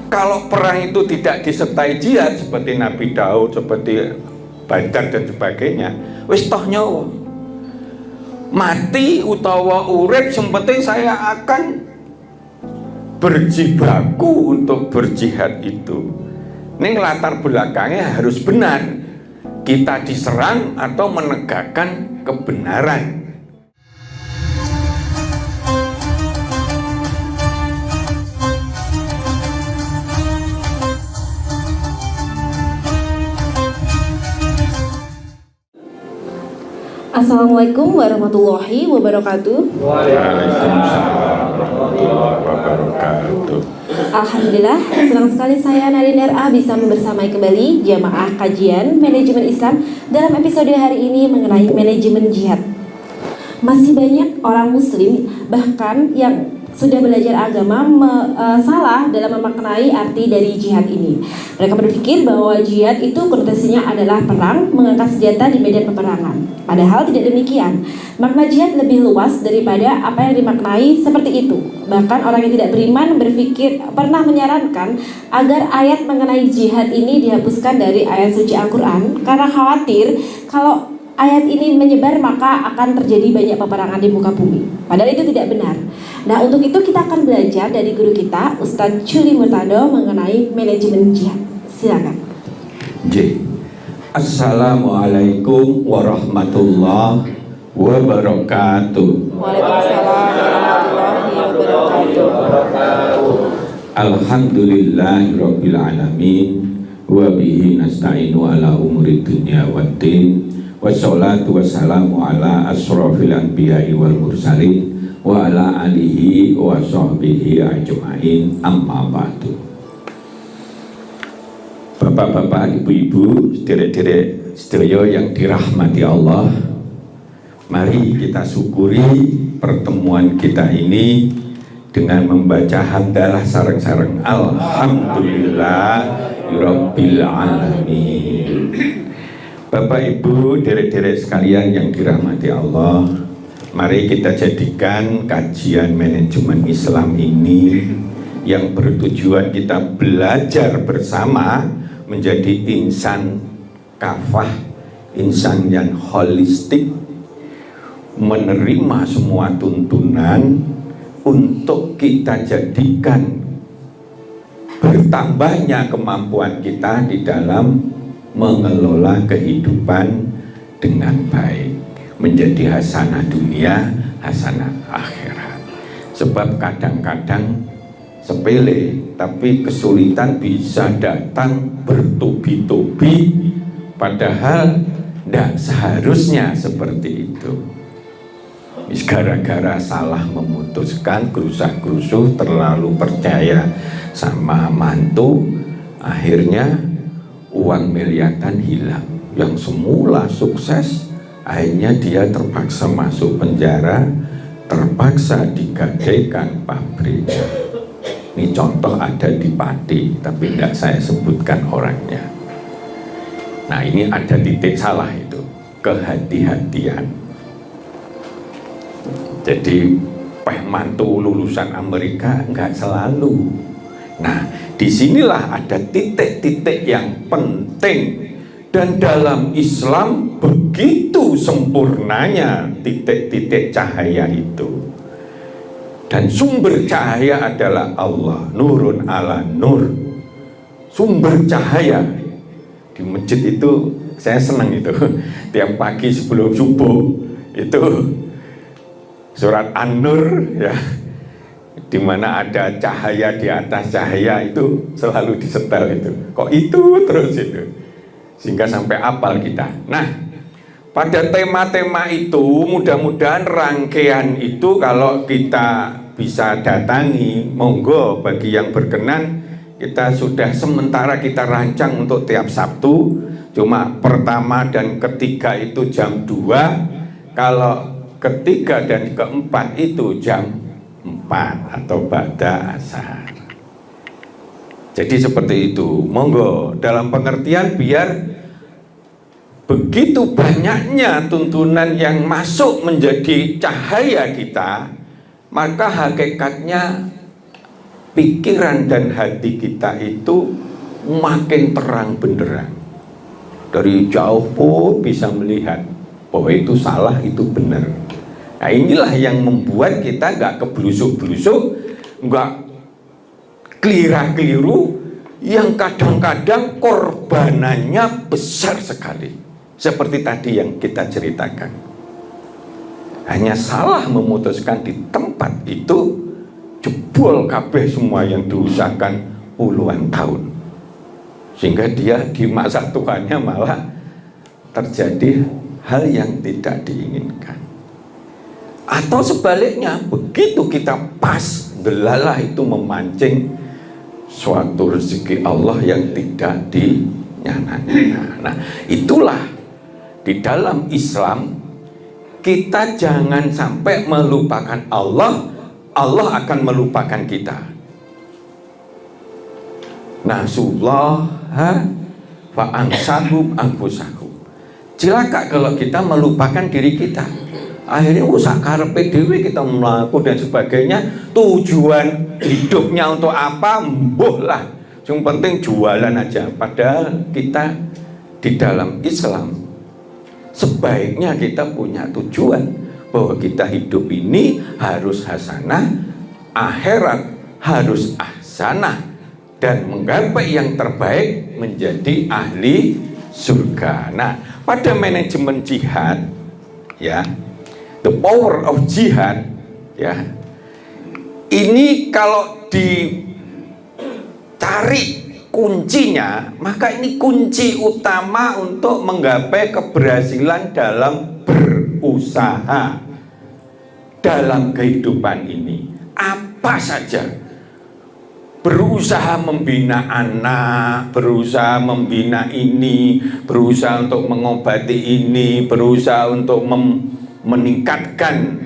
Kalau perang itu tidak disertai jihad seperti Nabi Daud, seperti Badar dan sebagainya, wis toh nyawa. Mati utawa urip sing penting saya akan berjibaku untuk berjihad itu. Ini latar belakangnya harus benar. Kita diserang atau menegakkan kebenaran. Assalamualaikum warahmatullahi wabarakatuh. Waalaikumsalam warahmatullahi wabarakatuh. Alhamdulillah, senang sekali saya Narin RA bisa membersamai kembali jamaah kajian manajemen Islam dalam episode hari ini mengenai manajemen jihad. Masih banyak orang muslim bahkan yang sudah belajar agama salah dalam memaknai arti dari jihad ini. Mereka berpikir bahwa jihad itu konotasinya adalah perang, mengangkat senjata di medan peperangan. Padahal tidak demikian. Makna jihad lebih luas daripada apa yang dimaknai seperti itu. Bahkan orang yang tidak beriman pernah menyarankan agar ayat mengenai jihad ini dihapuskan dari ayat suci Al-Quran karena khawatir kalau ayat ini menyebar maka akan terjadi banyak peperangan di muka bumi. Padahal itu tidak benar. Nah, untuk itu kita akan belajar dari guru kita Ustadz Chuli Murtado mengenai manajemen jihad. Silakan. Assalamualaikum warahmatullahi wabarakatuh. Waalaikumsalam warahmatullahi wabarakatuh. Alhamdulillahirabbil alamin wa bihi nasta'inu ala umuri dunya waddin. Wassalatu wassalamu ala asrofil anbiya'i wal mursalin wa ala alihi wa sahbihi ajma'in, amma ba'du. Bapak-bapak, ibu-ibu, sedherek-sedherek sedaya yang dirahmati Allah, mari kita syukuri pertemuan kita ini dengan membaca hamdalah sareng-sareng alhamdulillah rabbil alamin. Bapak Ibu, derek-derek sekalian yang dirahmati Allah, mari kita jadikan kajian manajemen Islam ini yang bertujuan kita belajar bersama menjadi insan kafah, insan yang holistik, menerima semua tuntunan untuk kita jadikan bertambahnya kemampuan kita di dalam mengelola kehidupan dengan baik, menjadi hasanah dunia, hasanah akhirat. Sebab kadang-kadang sepele, tapi kesulitan bisa datang bertubi-tubi, padahal tidak seharusnya seperti itu. Gara-gara salah memutuskan, gerusa-gerusu, terlalu percaya sama mantu, akhirnya uang miliaran hilang. Yang semula sukses, akhirnya dia terpaksa masuk penjara, terpaksa digadaikan pabrik. Ini contoh ada di Pati, tapi tidak saya sebutkan orangnya. Nah, ini ada titik salah itu, kehati-hatian. Jadi mantu lulusan Amerika enggak selalu. Nah, disinilah ada titik-titik yang penting, dan dalam Islam begitu sempurnanya titik-titik cahaya itu. Dan sumber cahaya adalah Allah, nurun ala nur, sumber cahaya. Di masjid itu saya senang itu, tiap pagi sebelum subuh itu surat An-Nur ya, di mana ada cahaya di atas cahaya itu selalu disetel itu. Kok itu terus itu, sehingga sampai apal kita. Nah, pada tema-tema itu mudah-mudahan rangkaian itu kalau kita bisa datangi, monggo bagi yang berkenan, kita sudah sementara kita rancang untuk tiap Sabtu. Cuma pertama dan ketiga itu jam 2, kalau ketiga dan keempat itu jam 4 atau ba'da asar. Jadi seperti itu, monggo dalam pengertian biar begitu banyaknya tuntunan yang masuk menjadi cahaya kita, maka hakikatnya pikiran dan hati kita itu makin terang benderang. Dari jauh pun bisa melihat bahwa itu salah, itu benar. Nah, inilah yang membuat kita nggak kebelusuk-belusuk, nggak keliru-keliru, yang kadang-kadang korbanannya besar sekali. Seperti tadi yang kita ceritakan. Hanya salah memutuskan di tempat itu, jebol kabeh semua yang diusahakan puluhan tahun. Sehingga dia di masa Tuhannya malah terjadi hal yang tidak diinginkan. Atau sebaliknya, begitu kita pas, delalah itu memancing suatu rezeki Allah yang tidak dinyana-nyana. Nah, itulah di dalam Islam kita jangan sampai melupakan Allah, Allah akan melupakan kita. Nasullaha fa ansahum anfusahum. Cilaka kalau kita melupakan diri kita. Akhirnya usah karepe dhewe kita melakukan dan sebagainya. Tujuan hidupnya untuk apa? Mbuh lah. Yang penting jualan aja. Padahal kita di dalam Islam sebaiknya kita punya tujuan bahwa kita hidup ini harus hasanah, akhirat harus ahsanah, dan menggapai yang terbaik menjadi ahli surga. Nah, pada manajemen jihad, ya, the power of jihad, ya, ini kalau dicari kuncinya, maka ini kunci utama untuk menggapai keberhasilan dalam berusaha dalam kehidupan ini. Apa saja, berusaha membina anak, berusaha membina ini, berusaha untuk mengobati ini, berusaha untuk meningkatkan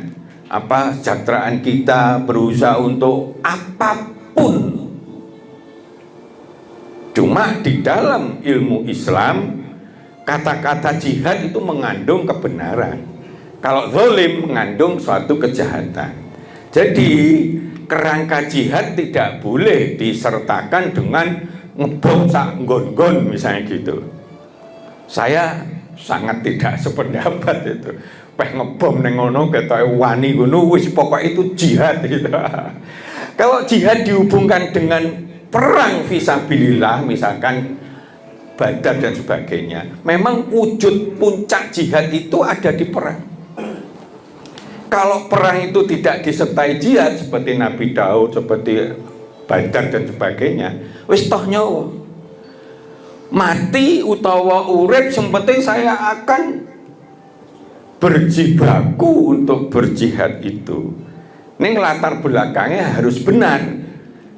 kesejahteraan kita, berusaha untuk apapun. Cuma di dalam ilmu Islam, kata-kata jihad itu mengandung kebenaran. Kalau zalim mengandung suatu kejahatan. Jadi kerangka jihad tidak boleh disertakan dengan ngebom sak nggon-nggon misalnya gitu. Saya sangat tidak sependapat itu. Peh ngebom neng ngono ketoke wani ngono wis pokok itu jihad gitu. Kalau jihad dihubungkan dengan perang fisabilillah misalkan Badar dan sebagainya, memang wujud puncak jihad itu ada di perang. Kalau perang itu tidak disertai jihad seperti Nabi Daud, seperti Badar dan sebagainya, wis toh nyawa mati utawa urip, yang penting saya akan berjibaku untuk berjihad itu. Ini latar belakangnya harus benar.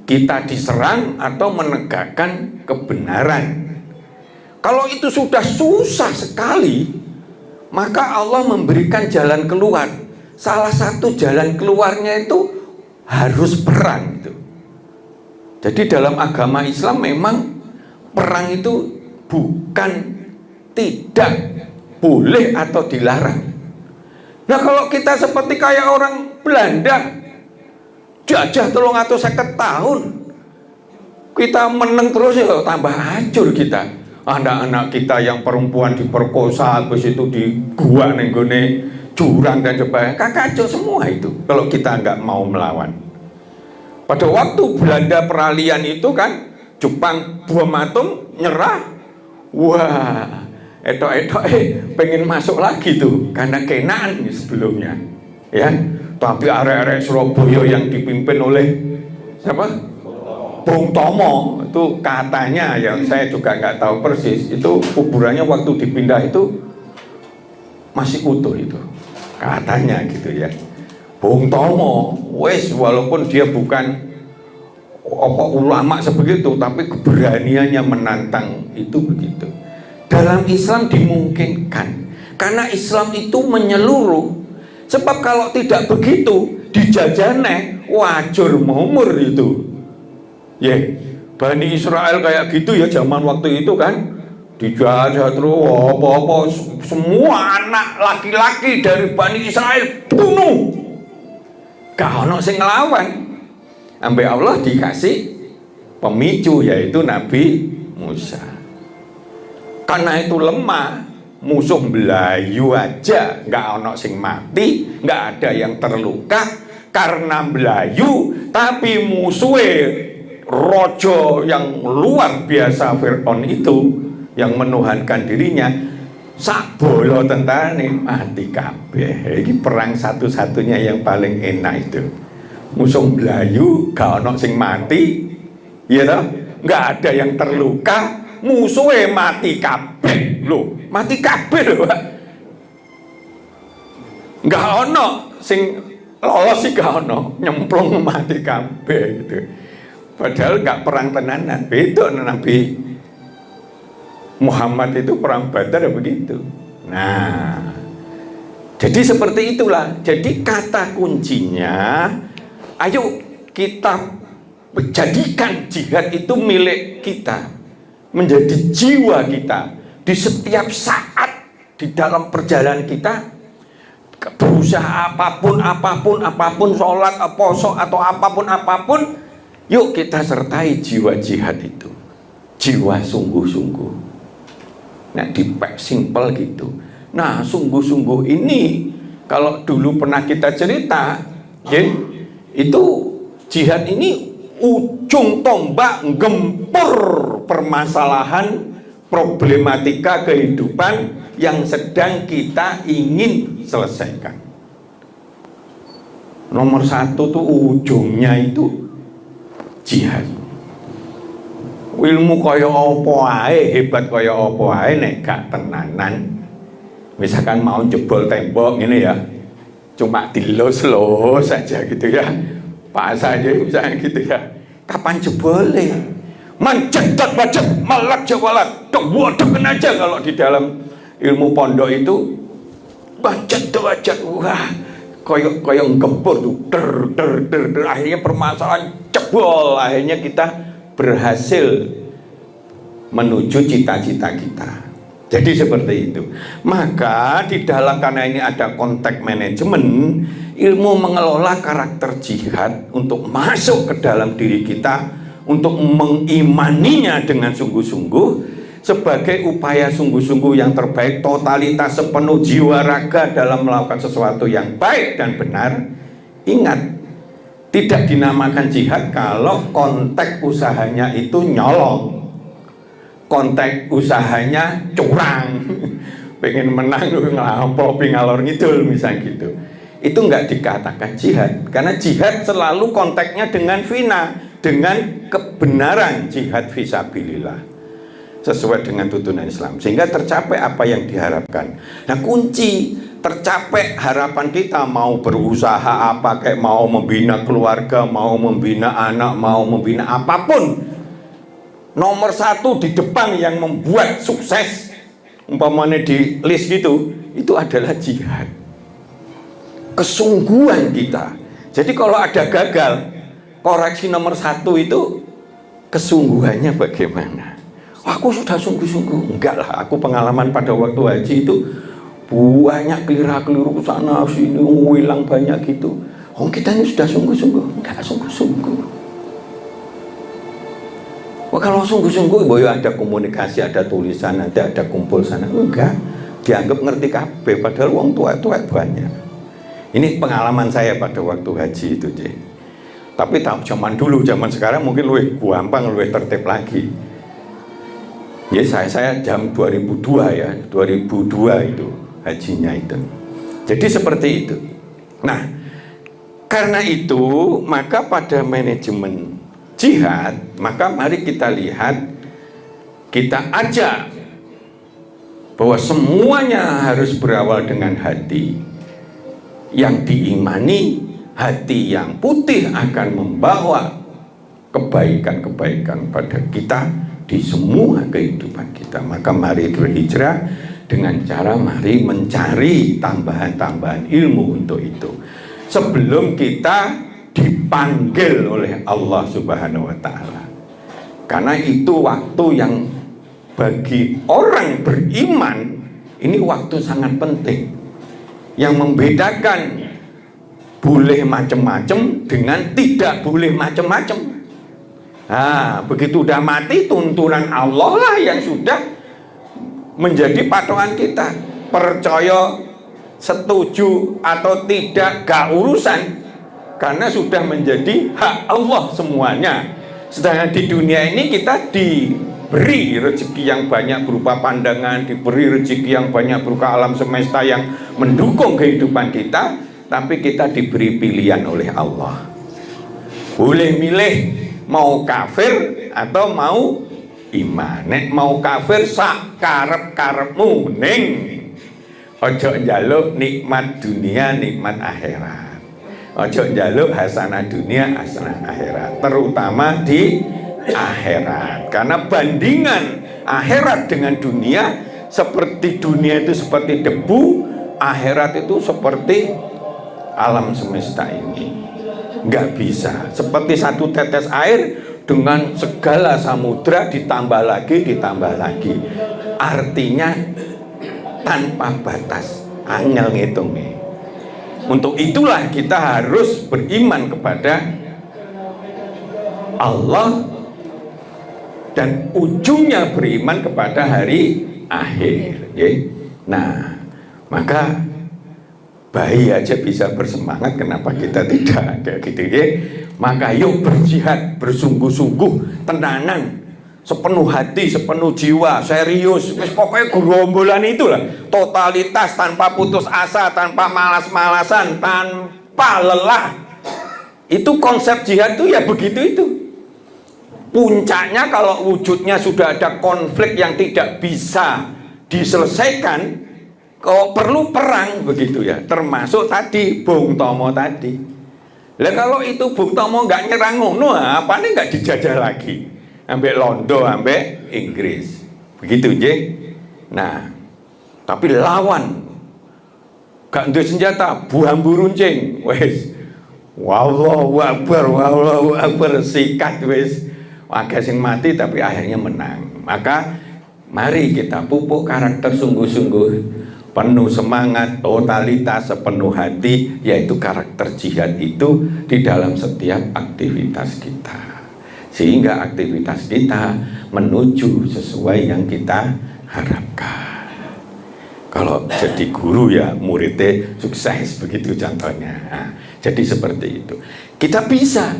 Kita diserang atau menegakkan kebenaran. Kalau itu sudah susah sekali, maka Allah memberikan jalan keluar. Salah satu jalan keluarnya itu harus perang itu. Jadi dalam agama Islam memang perang itu bukan tidak boleh atau dilarang. Nah, kalau kita seperti kayak orang Belanda jajah 350 tahun, kita menang terus ya tambah hancur kita. Anak-anak kita yang perempuan diperkosa, habis itu di gua nenggone jurang dan sebagainya, kacau semua itu kalau kita nggak mau melawan. Pada waktu Belanda peralihan itu kan, Jepang bom atom nyerah, wah etok-etok pengen masuk lagi tuh karena kenaan sebelumnya, ya. Tapi arek-arek Surabaya yang dipimpin oleh siapa? Bung Tomo itu katanya, yang saya juga nggak tahu persis, itu kuburannya waktu dipindah itu masih utuh itu katanya gitu ya. Bung Tomo, wes walaupun dia bukan ulama sebegitu, tapi keberaniannya menantang itu begitu. Dalam Islam dimungkinkan karena Islam itu menyeluruh. Sebab kalau tidak begitu dijajane wajur mumur itu. Ya, Bani Israel kayak gitu ya zaman waktu itu kan, dijajah terus apa-apa, semua anak laki-laki dari Bani Israel bunuh. Gak ono sing ngelawan. Sampai Allah dikasih pemicu, yaitu Nabi Musa. Karena itu lemah, musuh belayu aja nggak ono sing mati, nggak ada yang terluka karena belayu. Tapi musuhnya rojo yang luar biasa Fir'aun itu, yang menuhankan dirinya, sak bolo tentane mati kabeh. Ini perang satu-satunya yang paling enak itu. Musuh belayu gak ono sing mati, ya toh? Nggak ada yang terluka, musuhnya mati kabeh. Loh, mati kabeh loh, Pak. Nggak ono sing lolos sih, gak ono, nyemplung mati kabeh gitu. Padahal nggak perang tenanan. Beda Nabi Muhammad itu perang Badar begitu. Nah, jadi seperti itulah. Jadi kata kuncinya, ayo kita jadikan jihad itu milik kita, menjadi jiwa kita. Di setiap saat di dalam perjalanan kita, berusaha apapun, sholat, poso atau apapun, yuk kita sertai jiwa jihad itu, jiwa sungguh-sungguh. Nah, dipek simpel gitu. Nah, sungguh-sungguh ini kalau dulu pernah kita cerita, ya, itu jihad ini ujung tombak gempur permasalahan problematika kehidupan yang sedang kita ingin selesaikan. Nomor satu tuh ujungnya itu jihad. Ilmu kaya apa ae, hebat kaya apa ae, nek gak tenanan, misalkan mau jebol tembok ini ya, cuma dilus-lus saja gitu ya, pas aja misalnya gitu ya, kapan jebolnya? Mencetat bacet, malak jawalat, dewodeken aja. Kalau di dalam ilmu pondok itu bacet, wah, koyong gempur tuh, ter, akhirnya permasalahan jebol, akhirnya kita berhasil menuju cita-cita kita. Jadi seperti itu. Maka di dalam, karena ini ada konteks manajemen, ilmu mengelola karakter jihad untuk masuk ke dalam diri kita, untuk mengimaninya dengan sungguh-sungguh sebagai upaya sungguh-sungguh yang terbaik, totalitas sepenuh jiwa raga dalam melakukan sesuatu yang baik dan benar. Ingat, tidak dinamakan jihad kalau konteks usahanya itu nyolong, konteks usahanya curang, pengen menang ngelamplopi ngalor ngidul misalnya gitu. Itu nggak dikatakan jihad, karena jihad selalu konteksnya dengan fina, dengan kebenaran, jihad fisabilillah sesuai dengan tuntunan Islam, sehingga tercapai apa yang diharapkan. Nah, kunci tercapai harapan kita, mau berusaha apa, kayak mau membina keluarga, mau membina anak, mau membina apapun, nomor satu di depan yang membuat sukses, umpamanya di list gitu, itu adalah jihad, kesungguhan kita. Jadi kalau ada gagal, koreksi nomor satu itu kesungguhannya bagaimana. Aku sudah sungguh-sungguh, enggak lah, aku pengalaman pada waktu haji itu banyak keliru sana sini, hilang banyak gitu. Oh, kita ini sudah sungguh-sungguh, enggak sungguh-sungguh. Wah, kalau sungguh-sungguh, boyo ada komunikasi, ada tulisan, ada kumpul sana, enggak, dianggap ngerti kabeh, padahal wong tua-tua banyak. Ini pengalaman saya pada waktu haji itu, Cik. Tapi zaman dulu, zaman sekarang mungkin lebih gampang, lebih tertib lagi. Ya, saya jam 2002 ya, 2002 itu hajinya itu. Jadi seperti itu. Nah, karena itu maka pada manajemen jihad, maka mari kita lihat, kita ajak bahwa semuanya harus berawal dengan hati yang diimani. Hati yang putih akan membawa kebaikan-kebaikan pada kita di semua kehidupan kita. Maka mari berhijrah dengan cara mari mencari tambahan-tambahan ilmu untuk itu, sebelum kita dipanggil oleh Allah Subhanahu wa Ta'ala. Karena itu waktu yang bagi orang beriman ini waktu sangat penting, yang membedakan boleh macam-macam dengan tidak boleh macam-macam. Nah, begitu udah mati, tuntunan Allah lah yang sudah menjadi patokan kita. Percaya, setuju atau tidak, gak urusan, karena sudah menjadi hak Allah semuanya. Sedangkan di dunia ini kita diberi rezeki yang banyak berupa pandangan, diberi rezeki yang banyak berupa alam semesta yang mendukung kehidupan kita, tapi kita diberi pilihan oleh Allah. Boleh milih mau kafir atau mau iman. Nek mau kafir sak karep-karepmu, ning ojo njaluk nikmat dunia, nikmat akhirat. Ojo njaluk hasanah dunia, hasanah akhirat, terutama di akhirat. Karena bandingan akhirat dengan dunia, seperti dunia itu seperti debu, akhirat itu seperti alam semesta ini. Nggak bisa. Seperti satu tetes air dengan segala samudra ditambah lagi, ditambah lagi. Artinya tanpa batas. Angel ngitungnya. Untuk itulah kita harus beriman kepada Allah dan ujungnya beriman kepada hari akhir. Nah, maka bayi aja bisa bersemangat, kenapa kita tidak kayak gitu ya? Maka yuk berjihad, bersungguh-sungguh, tenanan, sepenuh hati, sepenuh jiwa, serius. Pokoknya gerombolan itulah, totalitas, tanpa putus asa, tanpa malas-malasan, tanpa lelah. Itu konsep jihad itu ya begitu itu. Puncaknya kalau wujudnya sudah ada konflik yang tidak bisa diselesaikan, kok perlu perang begitu ya, termasuk tadi Bung Tomo tadi. Lah kalau itu Bung Tomo nggak nyerang ngono, apa nih nggak dijajah lagi, ambek Londo, ambek Inggris, begitu je. Nah, tapi lawan gak ada senjata, buambu runcing, wes, wallahu akbar, sikat wes, agak sing mati tapi akhirnya menang. Maka mari kita pupuk karakter sungguh-sungguh, penuh semangat, totalitas, sepenuh hati, yaitu karakter jihad itu di dalam setiap aktivitas kita, sehingga aktivitas kita menuju sesuai yang kita harapkan. Kalau jadi guru ya muridnya sukses, begitu contohnya. Nah, jadi seperti itu kita bisa,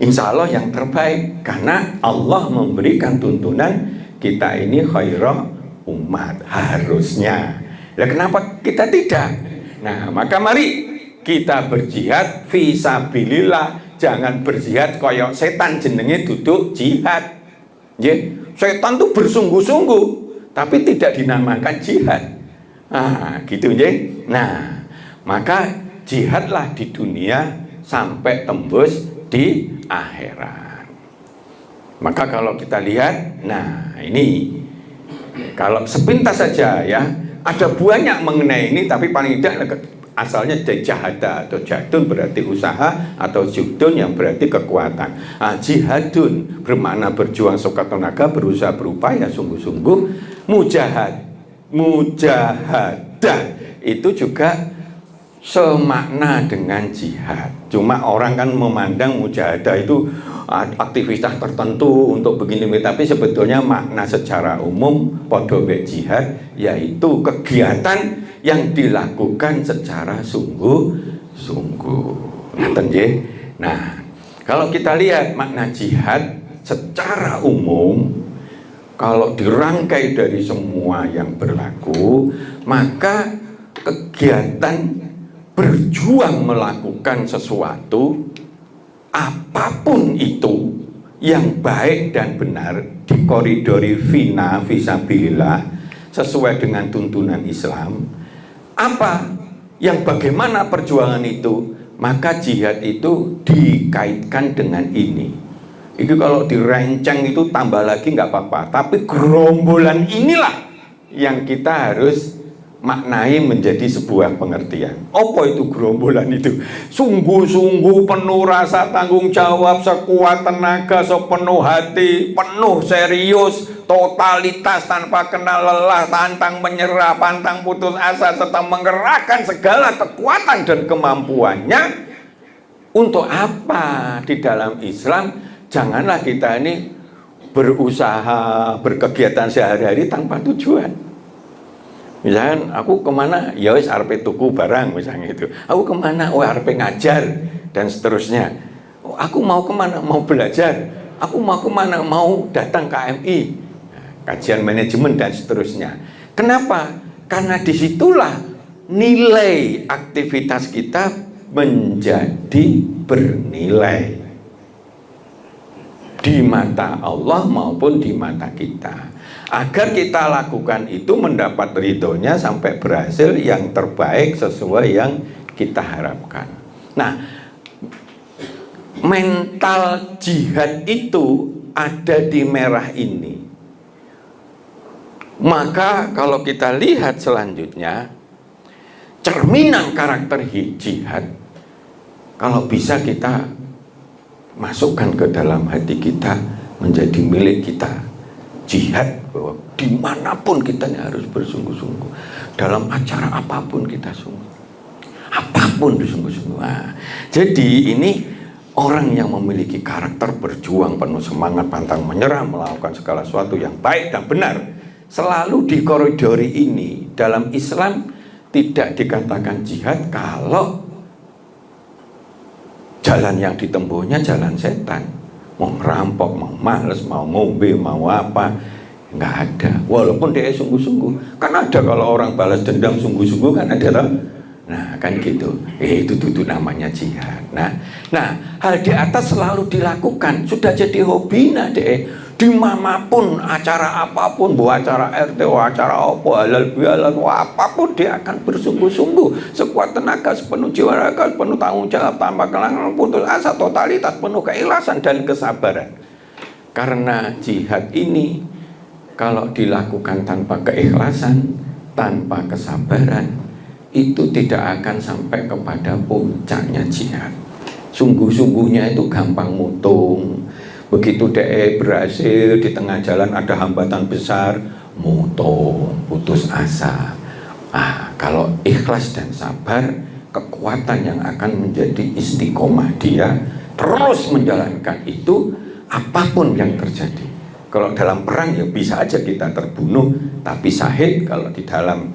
insya Allah yang terbaik, karena Allah memberikan tuntunan kita ini khairah umat, harusnya. Lah kenapa kita tidak? Nah, maka mari kita berjihad fisabilillah. Jangan berjihad koyok setan, jenenge duduk jihad. Setan tuh bersungguh-sungguh tapi tidak dinamakan jihad. Nah, gitu ya. Nah, maka jihadlah di dunia sampai tembus di akhirat. Maka kalau kita lihat, nah ini kalau sepintas saja ya, ada banyak mengenai ini, tapi paling tidak asalnya jahada atau jadun berarti usaha, atau judun yang berarti kekuatan. Nah, jihadun bermakna berjuang sekuat tenaga, berusaha, berupaya sungguh-sungguh. Mujahadah itu juga semakna dengan jihad. Cuma orang kan memandang mujahadah itu aktivitas tertentu untuk begini, tapi sebetulnya makna secara umum podo be jihad, yaitu kegiatan yang dilakukan secara sungguh-sungguh. Nah, kalau kita lihat makna jihad secara umum, kalau dirangkai dari semua yang berlaku, maka kegiatan berjuang melakukan sesuatu apapun itu yang baik dan benar di koridori fisabilillah sesuai dengan tuntunan Islam, apa yang bagaimana perjuangan itu, maka jihad itu dikaitkan dengan ini. Itu kalau direnceng itu tambah lagi nggak apa-apa, tapi gerombolan inilah yang kita harus maknai menjadi sebuah pengertian. Apa itu gerombolan itu? Sungguh-sungguh penuh rasa tanggung jawab, sekuat tenaga, sepenuh hati, penuh serius, totalitas tanpa kenal lelah, pantang menyerah, pantang putus asa, serta mengerahkan segala kekuatan dan kemampuannya. Untuk apa? Di dalam Islam janganlah kita ini berusaha, berkegiatan sehari-hari tanpa tujuan. Misalkan aku kemana, ya wis arepe tuku barang misalnya itu. Aku kemana, oh arepe ngajar dan seterusnya. Oh, aku mau kemana, mau belajar. Aku mau kemana, mau datang KMI, kajian manajemen dan seterusnya. Kenapa? Karena disitulah nilai aktivitas kita menjadi bernilai di mata Allah maupun di mata kita. Agar kita lakukan itu mendapat ridhonya sampai berhasil yang terbaik sesuai yang kita harapkan. Nah, mental jihad itu ada di merah ini. Maka kalau kita lihat selanjutnya, cerminan karakter jihad, kalau bisa kita masukkan ke dalam hati kita, menjadi milik kita. Jihad, bahwa dimanapun kita harus bersungguh-sungguh, dalam acara apapun kita sungguh, apapun disungguh-sungguh. Nah, jadi ini orang yang memiliki karakter berjuang penuh semangat, pantang menyerah, melakukan segala sesuatu yang baik dan benar, selalu di koridor ini. Dalam Islam tidak dikatakan jihad kalau jalan yang ditempuhnya jalan setan. Mau ngerampok, mau males, mau ngombe, mau apa, nggak ada. Walaupun dia sungguh-sungguh, kan ada kalau orang balas dendam sungguh-sungguh kan ada toh. Nah kan gitu, itu namanya jihad. Nah hal di atas selalu dilakukan, sudah jadi hobi deh. Dimanapun acara apapun, buat acara RT, acara apa, halal bihalal, apapun dia akan bersungguh-sungguh, sekuat tenaga, sepenuh jiwa raga, penuh tanggung jawab, tanpa kelangan, putus asa, totalitas, penuh keikhlasan dan kesabaran. Karena jihad ini kalau dilakukan tanpa keikhlasan, tanpa kesabaran, itu tidak akan sampai kepada puncaknya jihad. Sungguh-sungguhnya itu gampang mutung. Begitu dia berhasil, di tengah jalan ada hambatan besar, mutung, putus asa. Kalau ikhlas dan sabar, kekuatan yang akan menjadi istiqomah dia terus menjalankan itu apapun yang terjadi. Kalau dalam perang ya bisa aja kita terbunuh, tapi syahid kalau di dalam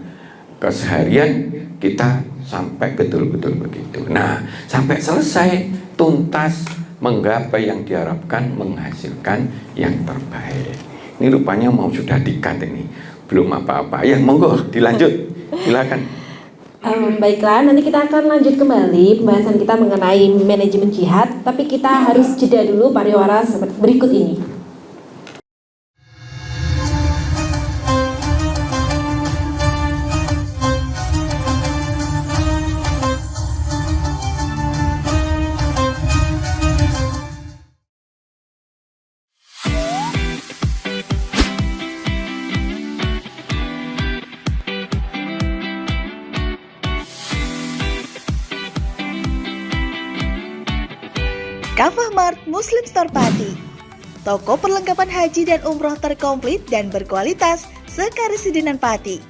keseharian kita sampai betul-betul begitu. Nah, sampai selesai tuntas menggapai yang diharapkan, menghasilkan yang terbaik. Ini rupanya mau sudah dikat ini, belum apa-apa. Ya monggo dilanjut, silakan. Baiklah, nanti kita akan lanjut kembali pembahasan kita mengenai manajemen jihad. Tapi kita harus jeda dulu pariwara seperti berikut ini. Kafah Mart Muslim Store Pati, toko perlengkapan haji dan umroh terkomplit dan berkualitas sekarisidenan Pati.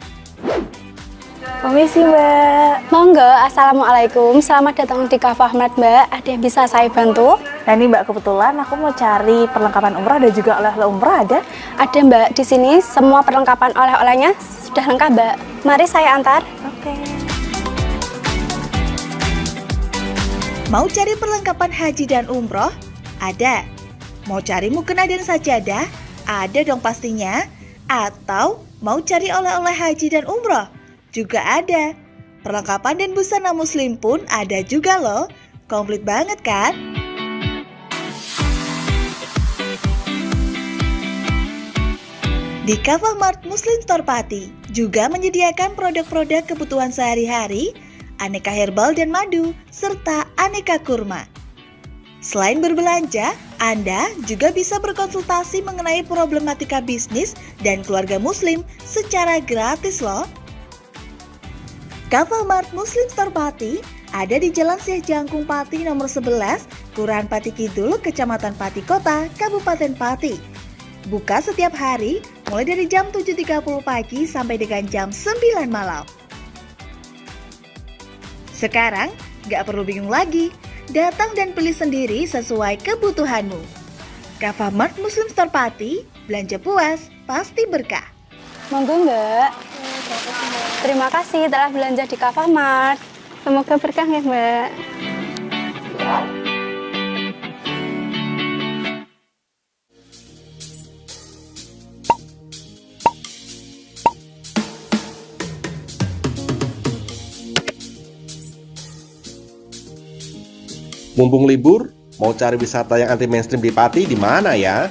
Permisi Mbak. Monggo, Assalamualaikum. Selamat datang di Kafah Mart Mbak. Ada yang bisa saya bantu? Nah ini Mbak, kebetulan aku mau cari perlengkapan umrah dan juga oleh-oleh umrah ada? Ada Mbak, di sini semua perlengkapan oleh-olehnya sudah lengkap Mbak. Mari saya antar. Oke. Mau cari perlengkapan haji dan umroh? Ada. Mau cari mukena dan sajadah? Ada dong pastinya. Atau mau cari oleh-oleh haji dan umroh? Juga ada. Perlengkapan dan busana muslim pun ada juga loh. Komplit banget kan? Di Kafah Mart Muslim Store Pati juga menyediakan produk-produk kebutuhan sehari-hari, aneka herbal dan madu, serta aneka kurma. Selain berbelanja, Anda juga bisa berkonsultasi mengenai problematika bisnis dan keluarga muslim secara gratis loh. Kafamart Muslim Store Pati ada di Jalan Syekh Jangkung Pati nomor 11, Kelurahan Pati Kidul, Kecamatan Pati Kota, Kabupaten Pati. Buka setiap hari mulai dari jam 7.30 pagi sampai dengan jam 9 malam. Sekarang gak perlu bingung lagi, datang dan pilih sendiri sesuai kebutuhanmu. Kafamart Muslim Store Pati, belanja puas, pasti berkah. Monggo Mbak. Terima kasih telah belanja di Kafamart. Semoga berkah ya Mbak. Mumpung libur, mau cari wisata yang anti mainstream di Pati di mana ya?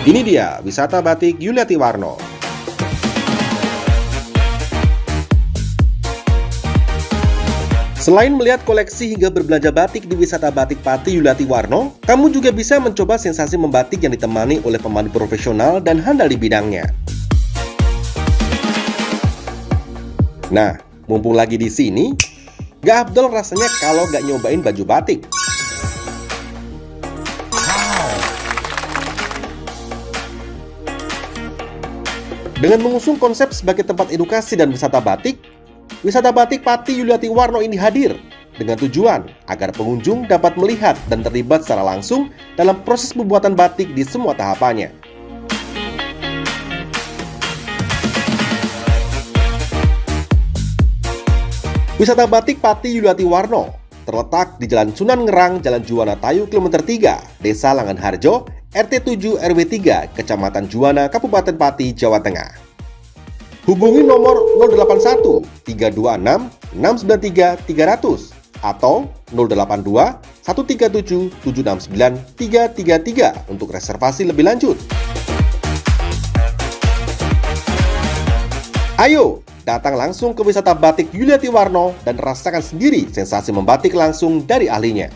Ini dia, wisata batik Yuliati Warno. Selain melihat koleksi hingga berbelanja batik di wisata batik Pati Yuliati Warno, kamu juga bisa mencoba sensasi membatik yang ditemani oleh pemandu profesional dan handal di bidangnya. Nah, mumpung lagi di sini, gak afdol rasanya kalau gak nyobain baju batik. Dengan mengusung konsep sebagai tempat edukasi dan wisata batik Pati Yuliati Warno ini hadir dengan tujuan agar pengunjung dapat melihat dan terlibat secara langsung dalam proses pembuatan batik di semua tahapannya. Wisata batik Pati Yuliati Warno terletak di Jalan Sunan Ngerang, Jalan Juwana Tayu, Kilometer 3, Desa Langanharjo, RT 7 RW 3, Kecamatan Juwana, Kabupaten Pati, Jawa Tengah. Hubungi nomor 081 326 693 300 atau 082 137 769 333 untuk reservasi lebih lanjut. Ayo, datang langsung ke wisata batik Yuliati Warno dan rasakan sendiri sensasi membatik langsung dari ahlinya.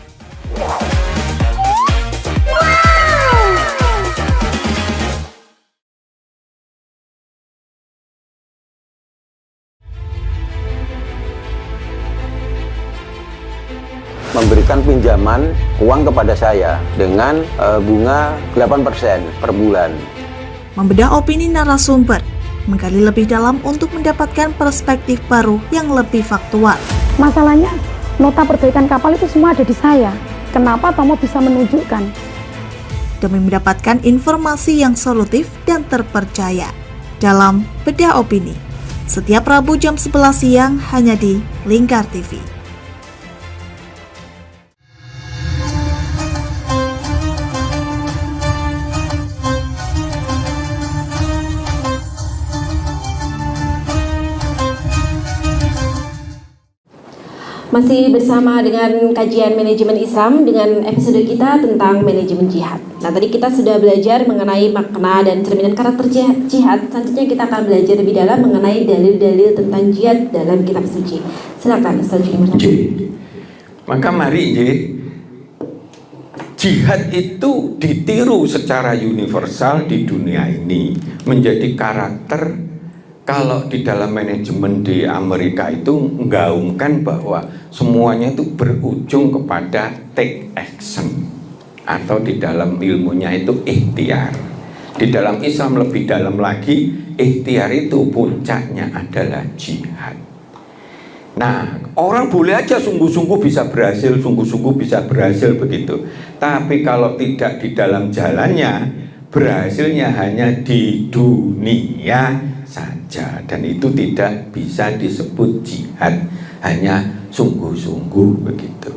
Memberikan pinjaman uang kepada saya dengan bunga 8% per bulan. Membedah opini narasumber, menggali lebih dalam untuk mendapatkan perspektif baru yang lebih faktual. Masalahnya, nota perbaikan kapal itu semua ada di saya. Kenapa Tomo bisa menunjukkan? Demi mendapatkan informasi yang solutif dan terpercaya dalam Bedah Opini. Setiap Rabu jam 11 siang hanya di Lingkar TV. Masih bersama dengan kajian manajemen Islam dengan episode kita tentang manajemen jihad. Nah, tadi kita sudah belajar mengenai makna dan cerminan karakter jihad. Selanjutnya kita akan belajar lebih dalam mengenai dalil-dalil tentang jihad dalam kitab suci. Silakan Ustaz Jumar. Maka mari jihad itu ditiru secara universal di dunia ini menjadi karakter. Kalau di dalam manajemen di Amerika itu menggaungkan bahwa semuanya itu berujung kepada take action, atau di dalam ilmunya itu ikhtiar. Di dalam Islam lebih dalam lagi, ikhtiar itu puncaknya adalah jihad. Nah, orang boleh aja sungguh-sungguh bisa berhasil, sungguh-sungguh bisa berhasil begitu. Tapi kalau tidak di dalam jalannya, berhasilnya hanya di dunia saja, dan itu tidak bisa disebut jihad, hanya sungguh-sungguh begitu.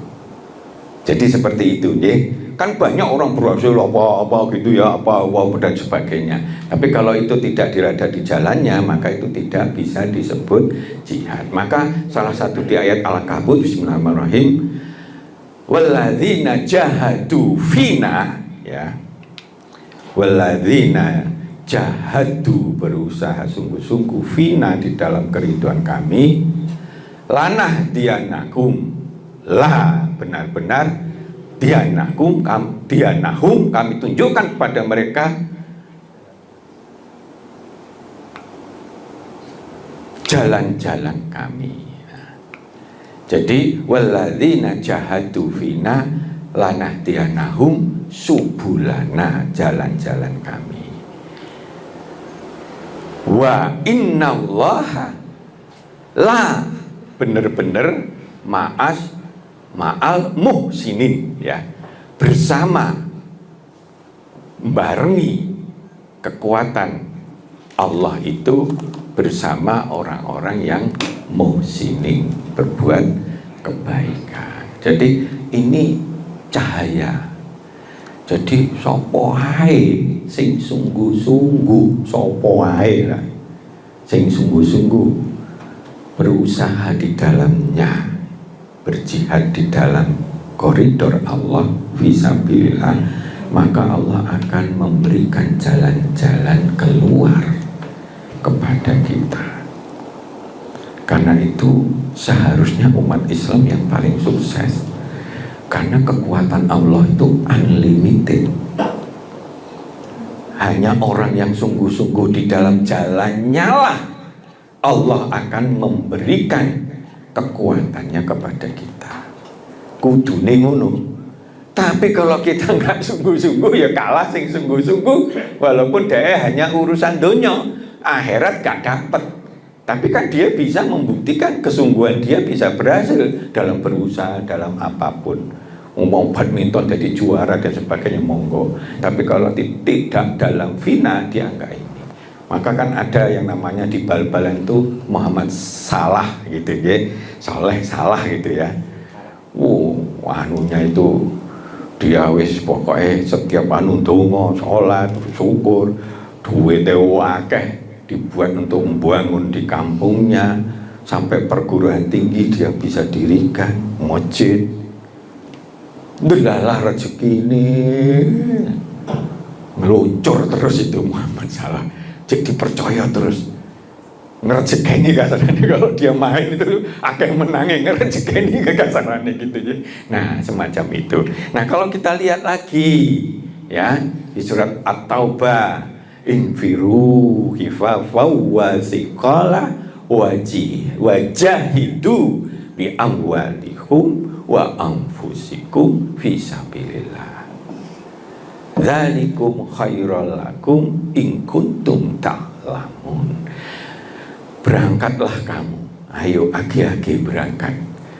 Jadi seperti itu, ya. Kan banyak orang berhasil apa-apa gitu ya, apa-apa dan sebagainya. Tapi kalau itu tidak dirada di jalannya, maka itu tidak bisa disebut jihad. Maka salah satu di ayat Al-Kahf, Bismillahirrahmanirrahim, walladzina jahadu fina, ya, walladzina jahadu, berusaha sungguh-sungguh, fina, di dalam keriduan kami, lanah dianakum, lah, benar-benar dianahum, kami tunjukkan kepada mereka jalan-jalan kami. Jadi walladzina jahadu fina lanahdiyanahum subulana, jalan-jalan kami. Wa innallaha la, bener-bener ma'al muhsinin, ya, bersama, barengi kekuatan Allah itu bersama orang-orang yang muhsinin, berbuat kebaikan. Jadi ini cahaya. Jadi sapa ae sing sungguh-sungguh, sapa ae lah sing sungguh-sungguh berusaha di dalamnya, berjihad di dalam koridor Allah fisabilillah, maka Allah akan memberikan jalan-jalan keluar kepada kita. Karena itu seharusnya umat Islam yang paling sukses, karena kekuatan Allah itu unlimited. Hanya orang yang sungguh-sungguh di dalam jalannya lah Allah akan memberikan kekuatannya kepada kita. Kudune ngono. Tapi kalau kita nggak sungguh-sungguh, ya kalah sing sungguh-sungguh, walaupun dia hanya urusan dunia, akhirat gak dapat. Tapi kan dia bisa membuktikan kesungguhan dia bisa berhasil dalam berusaha, dalam apapun. Mau badminton jadi juara dan sebagainya, monggo. Tapi kalau tidak dalam fina, dia enggak ini. Maka kan ada yang namanya di bal-balan itu Muhammad Salah gitu ya, Soleh Salah gitu ya. Anunya itu dia wis pokoknya setiap anu donga, sholat, syukur, duwite akeh, dibuat untuk membangun di kampungnya, sampai perguruan tinggi dia bisa dirikan, masjid. Delalah rezeki ini meluncur terus itu Muhammad Salah, jadi percaya terus ngerejekeni kasarannya. Kalau dia main itu akeh menangin, ngerejekeni kasarannya gitu ya. Nah semacam itu. Nah kalau kita lihat lagi ya di surat At-Taubah, infiru hifafaw wa siqala wajahidu bi amwalihum wa anfusikum fisabilillah, dzalikum khairul lakum in kuntum ta'lamun. Berangkatlah kamu, ayo agi-agi berangkat.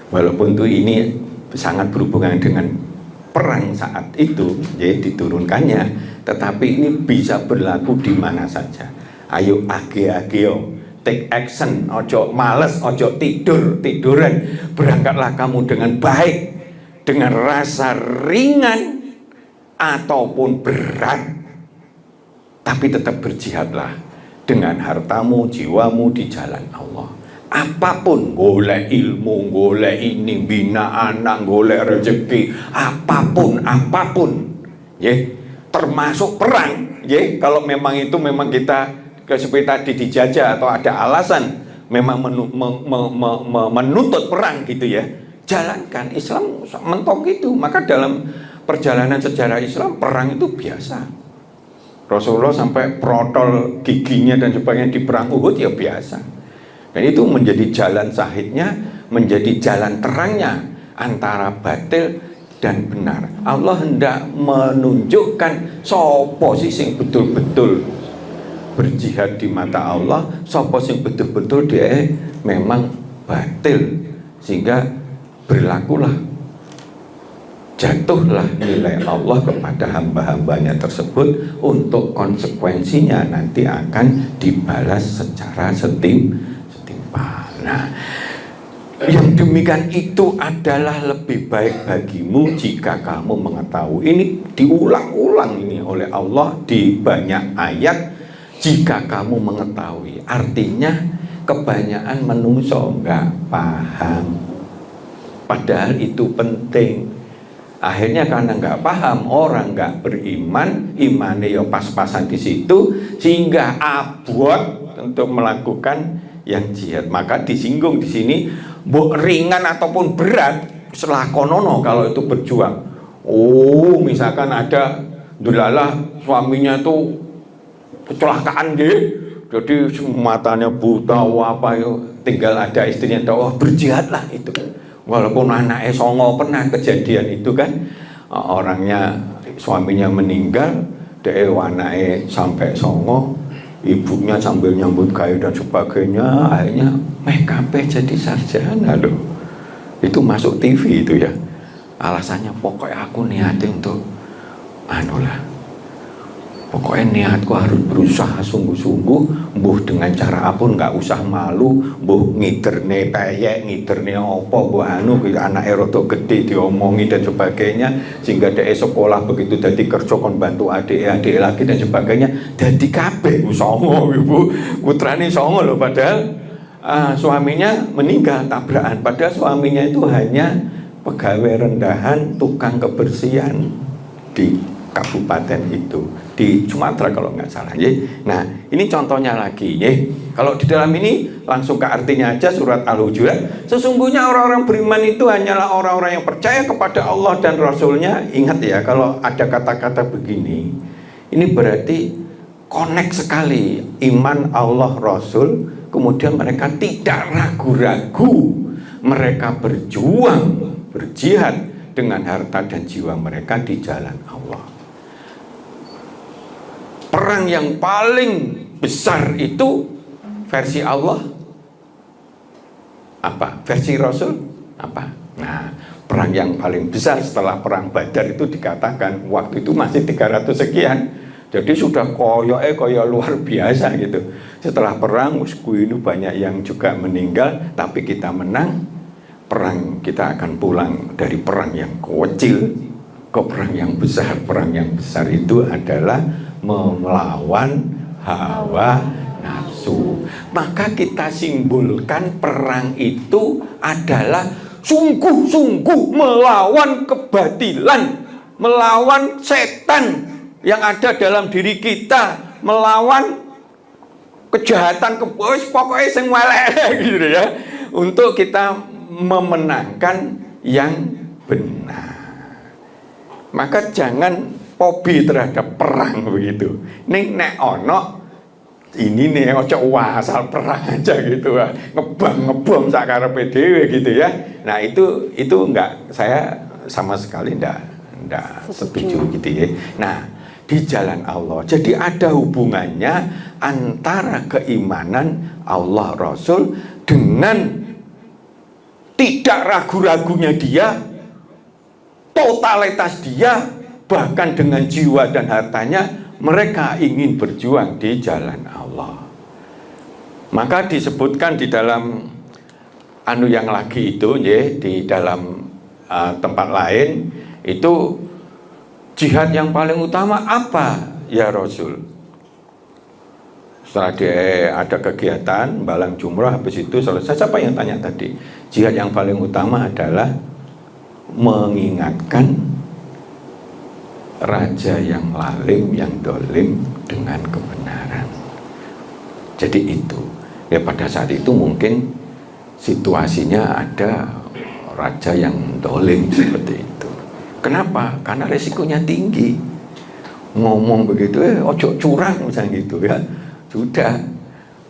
Walaupun itu ini sangat berhubungan dengan perang saat itu, jadi diturunkannya, tetapi ini bisa berlaku di mana saja. Ayo agi-agi, take action, ojo males, ojo tiduran. Berangkatlah kamu dengan baik, dengan rasa ringan ataupun berat, tapi tetap berjihadlah dengan hartamu, jiwamu di jalan Allah. Apapun, golek ilmu, golek ini, bina anak, golek rezeki, apapun, ya, termasuk perang, ya. Kalau memang itu memang kita seperti tadi dijajah atau ada alasan memang menuntut perang gitu ya, jalankan. Islam mentok itu. Maka dalam perjalanan sejarah Islam, perang itu biasa. Rasulullah sampai protol giginya dan sebagainya di perang Uhud ya biasa. Dan itu menjadi jalan sahidnya, menjadi jalan terangnya antara batil dan benar. Allah hendak menunjukkan sopo sih sing betul-betul berjihad di mata Allah, sopo sing betul-betul dia memang batil, sehingga berlakulah, jatuhlah nilai Allah kepada hamba-hambanya tersebut, untuk konsekuensinya nanti akan dibalas secara setimpal. Nah, yang demikian itu adalah lebih baik bagimu jika kamu mengetahui. Ini diulang-ulang ini oleh Allah di banyak ayat. Jika kamu mengetahui, artinya kebanyakan manusia nggak paham, padahal itu penting. Akhirnya karena nggak paham, orang nggak beriman, imannya ya pas-pasan di situ, sehingga abot untuk melakukan yang jihad. Maka disinggung di sini, ringan ataupun berat, selakonono kalau itu berjuang. Oh, misalkan ada dulalah suaminya tuh kecelakaan deh, Jadi matanya buta, apa tinggal ada istrinya, berjihadlah itu. Walaupun anaknya songo, pernah kejadian itu kan, orangnya suaminya meninggal, dia anaknya sampai songo, ibunya sambil nyambut gawe dan sebagainya, akhirnya kabeh jadi sarjana loh. Itu masuk TV itu ya. Alasannya pokoknya aku niatin untuk pokoknya niatku harus berusaha sungguh-sungguh, mbuh dengan cara apapun, nggak usah malu, mbuh ngiderne peyek, ngiderne opo, mbuh anak rada gede diomongi dan sebagainya, sehingga dia sekolah begitu jadi kerja kon bantu adik lagi dan sebagainya, jadi kabeh songo ibu, putrane songo loh, padahal suaminya meninggal tabrakan, padahal suaminya itu hanya pegawai rendahan, tukang kebersihan di kabupaten itu, di Sumatera kalau nggak salah ya. Nah ini contohnya lagi ya. Kalau di dalam ini langsung ke artinya aja, surat Al-Hujurat, sesungguhnya orang-orang beriman itu hanyalah orang-orang yang percaya kepada Allah dan Rasulnya. Ingat ya, kalau ada kata-kata begini, ini berarti connect sekali iman Allah Rasul, kemudian mereka tidak ragu-ragu, mereka berjuang, berjihad dengan harta dan jiwa mereka di jalan Allah. Perang yang paling besar itu versi Allah apa? Versi Rasul apa? Nah, perang yang paling besar setelah perang Badar itu dikatakan waktu itu masih 300 sekian. Jadi sudah koyo luar biasa gitu. Setelah perang ini banyak yang juga meninggal, tapi kita menang. Perang kita akan pulang dari perang yang kecil ke perang yang besar. Perang yang besar itu adalah melawan hawa nafsu. Maka kita simbolkan perang itu adalah sungguh-sungguh melawan kebatilan, melawan setan yang ada dalam diri kita, melawan kejahatan, pokoknya sing welek gitu ya, untuk kita memenangkan yang benar. Maka jangan hobi terhadap perang begitu. Nek ono ini nih ojo asal perang aja gitu, ngebom sakarepe dhewe gitu ya. Nah itu enggak, saya sama sekali enggak setuju gitu ya. Nah di jalan Allah, jadi ada hubungannya antara keimanan Allah Rasul dengan tidak ragu-ragunya dia, totalitas dia, bahkan dengan jiwa dan hartanya mereka ingin berjuang di jalan Allah. Maka disebutkan di dalam yang lagi itu ya, di dalam tempat lain itu, jihad yang paling utama apa ya Rasul? Setelah dia ada kegiatan balang jumrah, habis itu selesai, siapa yang tanya tadi? Jihad yang paling utama adalah mengingatkan raja yang lalim, yang dolim dengan kebenaran. Jadi itu ya, pada saat itu mungkin situasinya ada raja yang dolim seperti itu. Kenapa? Karena resikonya tinggi. Ngomong begitu, ojo curang misalnya gitu ya. Sudah,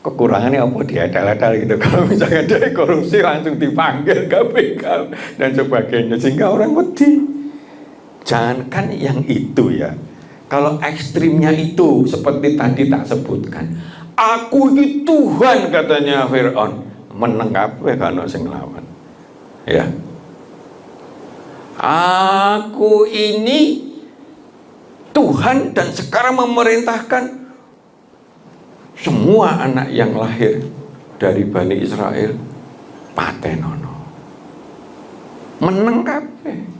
kekurangannya apa, diadal-adal gitu. Kalau misalnya ada korupsi langsung dipanggil KPK dan sebagainya, sehingga orang wedi. Jangankan yang itu ya, kalau ekstrimnya itu seperti tadi tak sebutkan, aku ini Tuhan katanya Fir'aun, meneng kabeh kan sing lawan ya. Aku ini Tuhan dan sekarang memerintahkan semua anak yang lahir dari Bani Israel patenono, meneng kabeh.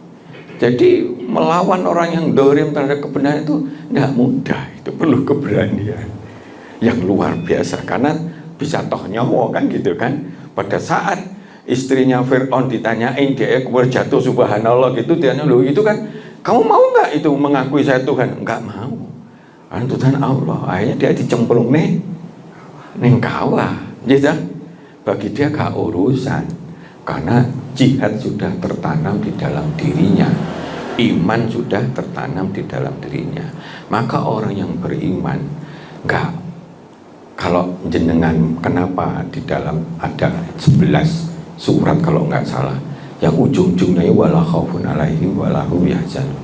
Jadi melawan orang yang dorim terhadap kebenaran itu tidak mudah, itu perlu keberanian yang luar biasa, karena bisa toh nyawa kan gitu kan. Pada saat istrinya Fir'aun ditanyain, dia keluar jatuh subhanallah gitu, dia loh itu kan, kamu mau nggak itu mengakui saya Tuhan? Nggak mau, karena Tuhan Allah. Akhirnya dia dicemplung nih kawah, gitu. Bagi dia gak urusan, karena jihad sudah tertanam di dalam dirinya, iman sudah tertanam di dalam dirinya. Maka orang yang beriman gak Kalau jenengan, kenapa di dalam ada 11 surat kalau nggak salah, yang ujung-ujungnya wala khaufun alaihim wala hum yahzanun.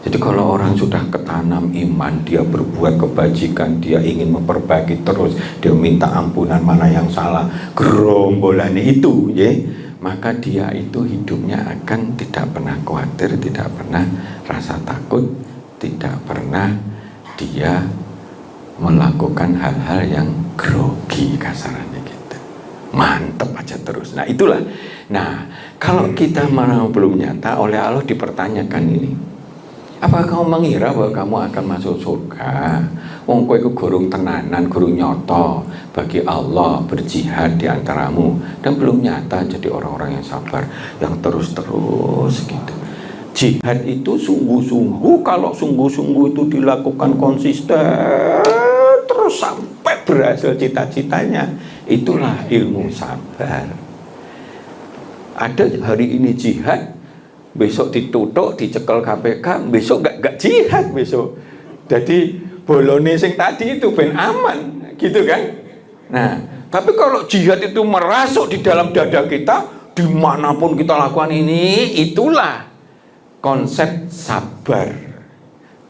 Jadi kalau orang sudah ketanam iman, dia berbuat kebajikan, dia ingin memperbaiki terus, dia minta ampunan mana yang salah, gerombolan itu, ya, maka dia itu hidupnya akan tidak pernah khawatir, tidak pernah rasa takut, tidak pernah dia melakukan hal-hal yang grogi kasarannya gitu. Mantep aja terus. Nah itulah. Nah kalau kita mau belum nyata, oleh Allah dipertanyakan ini. Apa kamu mengira bahwa kamu akan masuk surga? Wong kowe iku gurung tenanan, gurung nyoto bagi Allah berjihad di antaramu dan belum nyata jadi orang-orang yang sabar, yang terus-terus gitu. Jihad itu sungguh-sungguh, kalau sungguh-sungguh itu dilakukan konsisten terus sampai berhasil cita-citanya, itulah ilmu sabar. Ada hari ini jihad, besok ditutup, dicekel KPK, besok gak jihad besok. Jadi bolone sing tadi itu ben aman, gitu kan? Nah, tapi kalau jihad itu merasuk di dalam dada kita, dimanapun kita lakukan ini, itulah konsep sabar.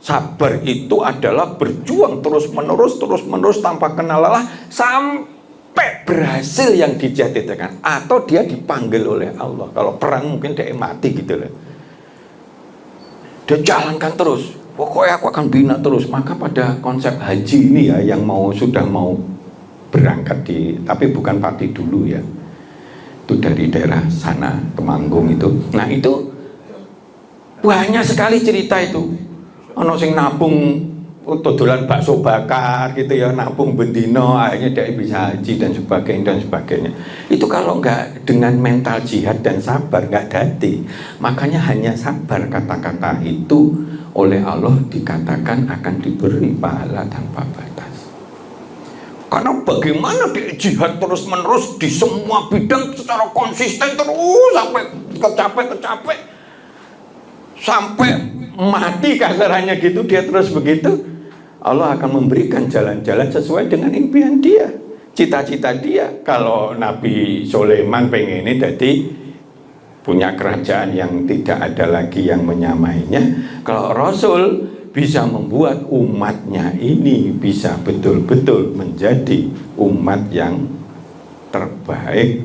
Sabar itu adalah berjuang terus-menerus tanpa kenal lelah sampai berhasil yang dijadikan, atau dia dipanggil oleh Allah. Kalau perang mungkin dia mati gitu loh. Dia jalankan terus, pokoknya aku akan bina terus. Maka pada konsep haji ini ya, yang sudah mau berangkat tapi bukan Pati dulu ya, itu dari daerah sana Temanggung itu. Nah itu banyak sekali cerita itu. Ono sing nabung dodolan bakso bakar gitu ya, nabung bendino, akhirnya dia bisa haji dan sebagainya. Itu kalau nggak dengan mental jihad dan sabar nggak dadi. Makanya hanya sabar, kata-kata itu oleh Allah dikatakan akan diberi pahala tanpa batas. Karena bagaimana dia jihad terus menerus di semua bidang secara konsisten terus sampai kecapek sampai mati kasarannya gitu, dia terus begitu. Allah akan memberikan jalan-jalan sesuai dengan impian dia, cita-cita dia. Kalau Nabi Sulaiman pengen ini jadi punya kerajaan yang tidak ada lagi yang menyamainya, kalau Rasul bisa membuat umatnya ini bisa betul-betul menjadi umat yang terbaik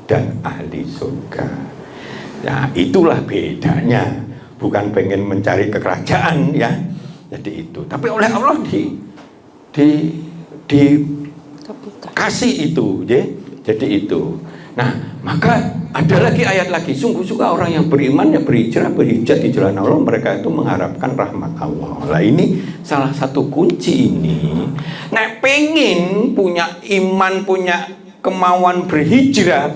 dan ahli surga. Nah itulah bedanya, bukan pengen mencari kekerajaan ya. Jadi itu, tapi oleh Allah dikasih itu, ya. Jadi itu. Nah, maka ada lagi ayat lagi, sungguh-sungguh orang yang beriman ya berhijrah di jalan Allah, mereka itu mengharapkan rahmat Allah. Nah ini salah satu kunci ini. Nah pengen punya iman, punya kemauan berhijrah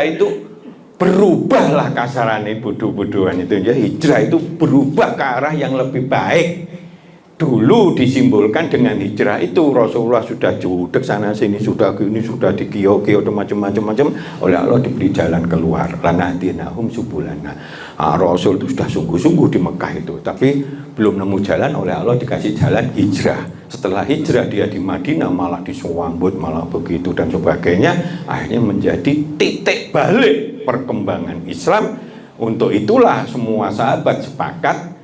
itu berubahlah kasarannya bodoh-bodohan itu ya. Hijrah itu berubah ke arah yang lebih baik. Dulu disimbolkan dengan hijrah itu Rasulullah sudah judek sana sini, sudah gini, sudah di kio-kio macam-macam, oleh Allah diberi jalan keluar. Lanahdinahum subulana. Rasul itu sudah sungguh-sungguh di Mekah itu, tapi belum nemu jalan, oleh Allah dikasih jalan hijrah. Setelah hijrah dia di Madinah malah disambut, malah begitu dan sebagainya, akhirnya menjadi titik balik perkembangan Islam. Untuk itulah semua sahabat sepakat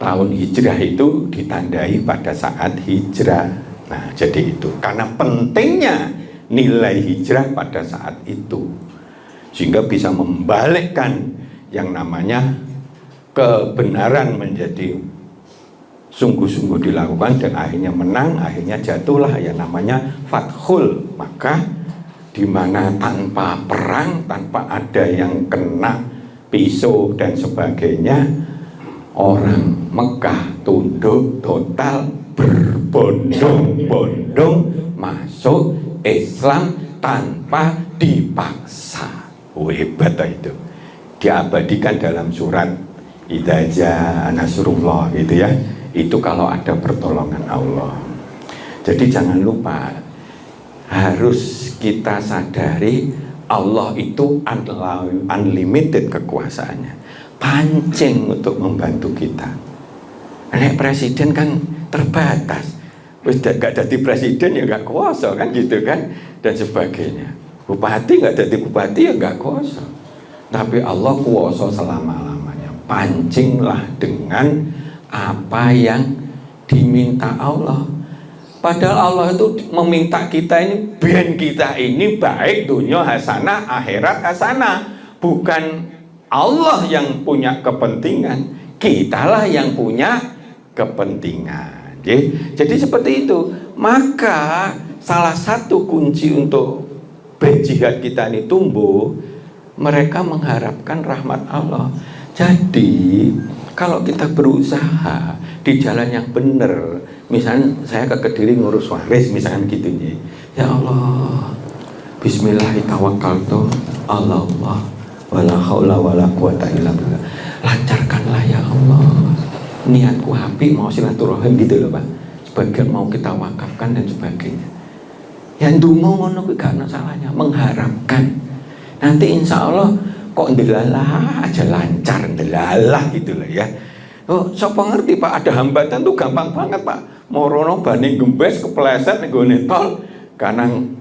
tahun hijrah itu ditandai pada saat hijrah. Nah jadi itu karena pentingnya nilai hijrah pada saat itu, sehingga bisa membalikkan yang namanya kebenaran menjadi sungguh-sungguh dilakukan dan akhirnya menang, akhirnya jatuhlah yang namanya fathul Makkah, di mana tanpa perang, tanpa ada yang kena pisau dan sebagainya, orang Mekah tunduk total, berbondong-bondong masuk Islam tanpa dipaksa. Hebat itu. Diabadikan dalam surat Idza jaa nasrullah gitu ya. Itu kalau ada pertolongan Allah. Jadi jangan lupa, harus kita sadari Allah itu unlimited kekuasaannya, pancing untuk membantu kita. Nek presiden kan terbatas, Wis gak jadi presiden ya gak kuasa kan gitu kan, dan sebagainya. Bupati gak jadi bupati ya gak kuasa. Tapi Allah kuasa selama-lamanya. Pancinglah dengan apa yang diminta Allah. Padahal Allah itu meminta kita ini, ben kita ini baik dunia hasanah, akhirat hasanah. Bukan Allah yang punya kepentingan, kitalah yang punya kepentingan. Jadi seperti itu. Maka salah satu kunci untuk berjihad kita ini tumbuh, mereka mengharapkan rahmat Allah. Jadi kalau kita berusaha di jalan yang benar, misalnya saya ke Kediri ngurus waris misalkan gitu, ya Allah, bismillahirrahmanirrahim, Allah wala haula wala quwata illa billah. Lancarkanlah ya Allah niatku habis mau silaturahim gitu loh Pak, sebagian mau kita wakafkan dan sebagainya. Yang dungo ngono kuwi gak ada salahnya, mengharapkan nanti insya Allah kok ndelalah aja lancar, ndelalah gitu loh ya. Oh, siapa ngerti Pak, ada hambatan tuh gampang banget Pak. Morono bani gembes kepleset nenggone tol kanang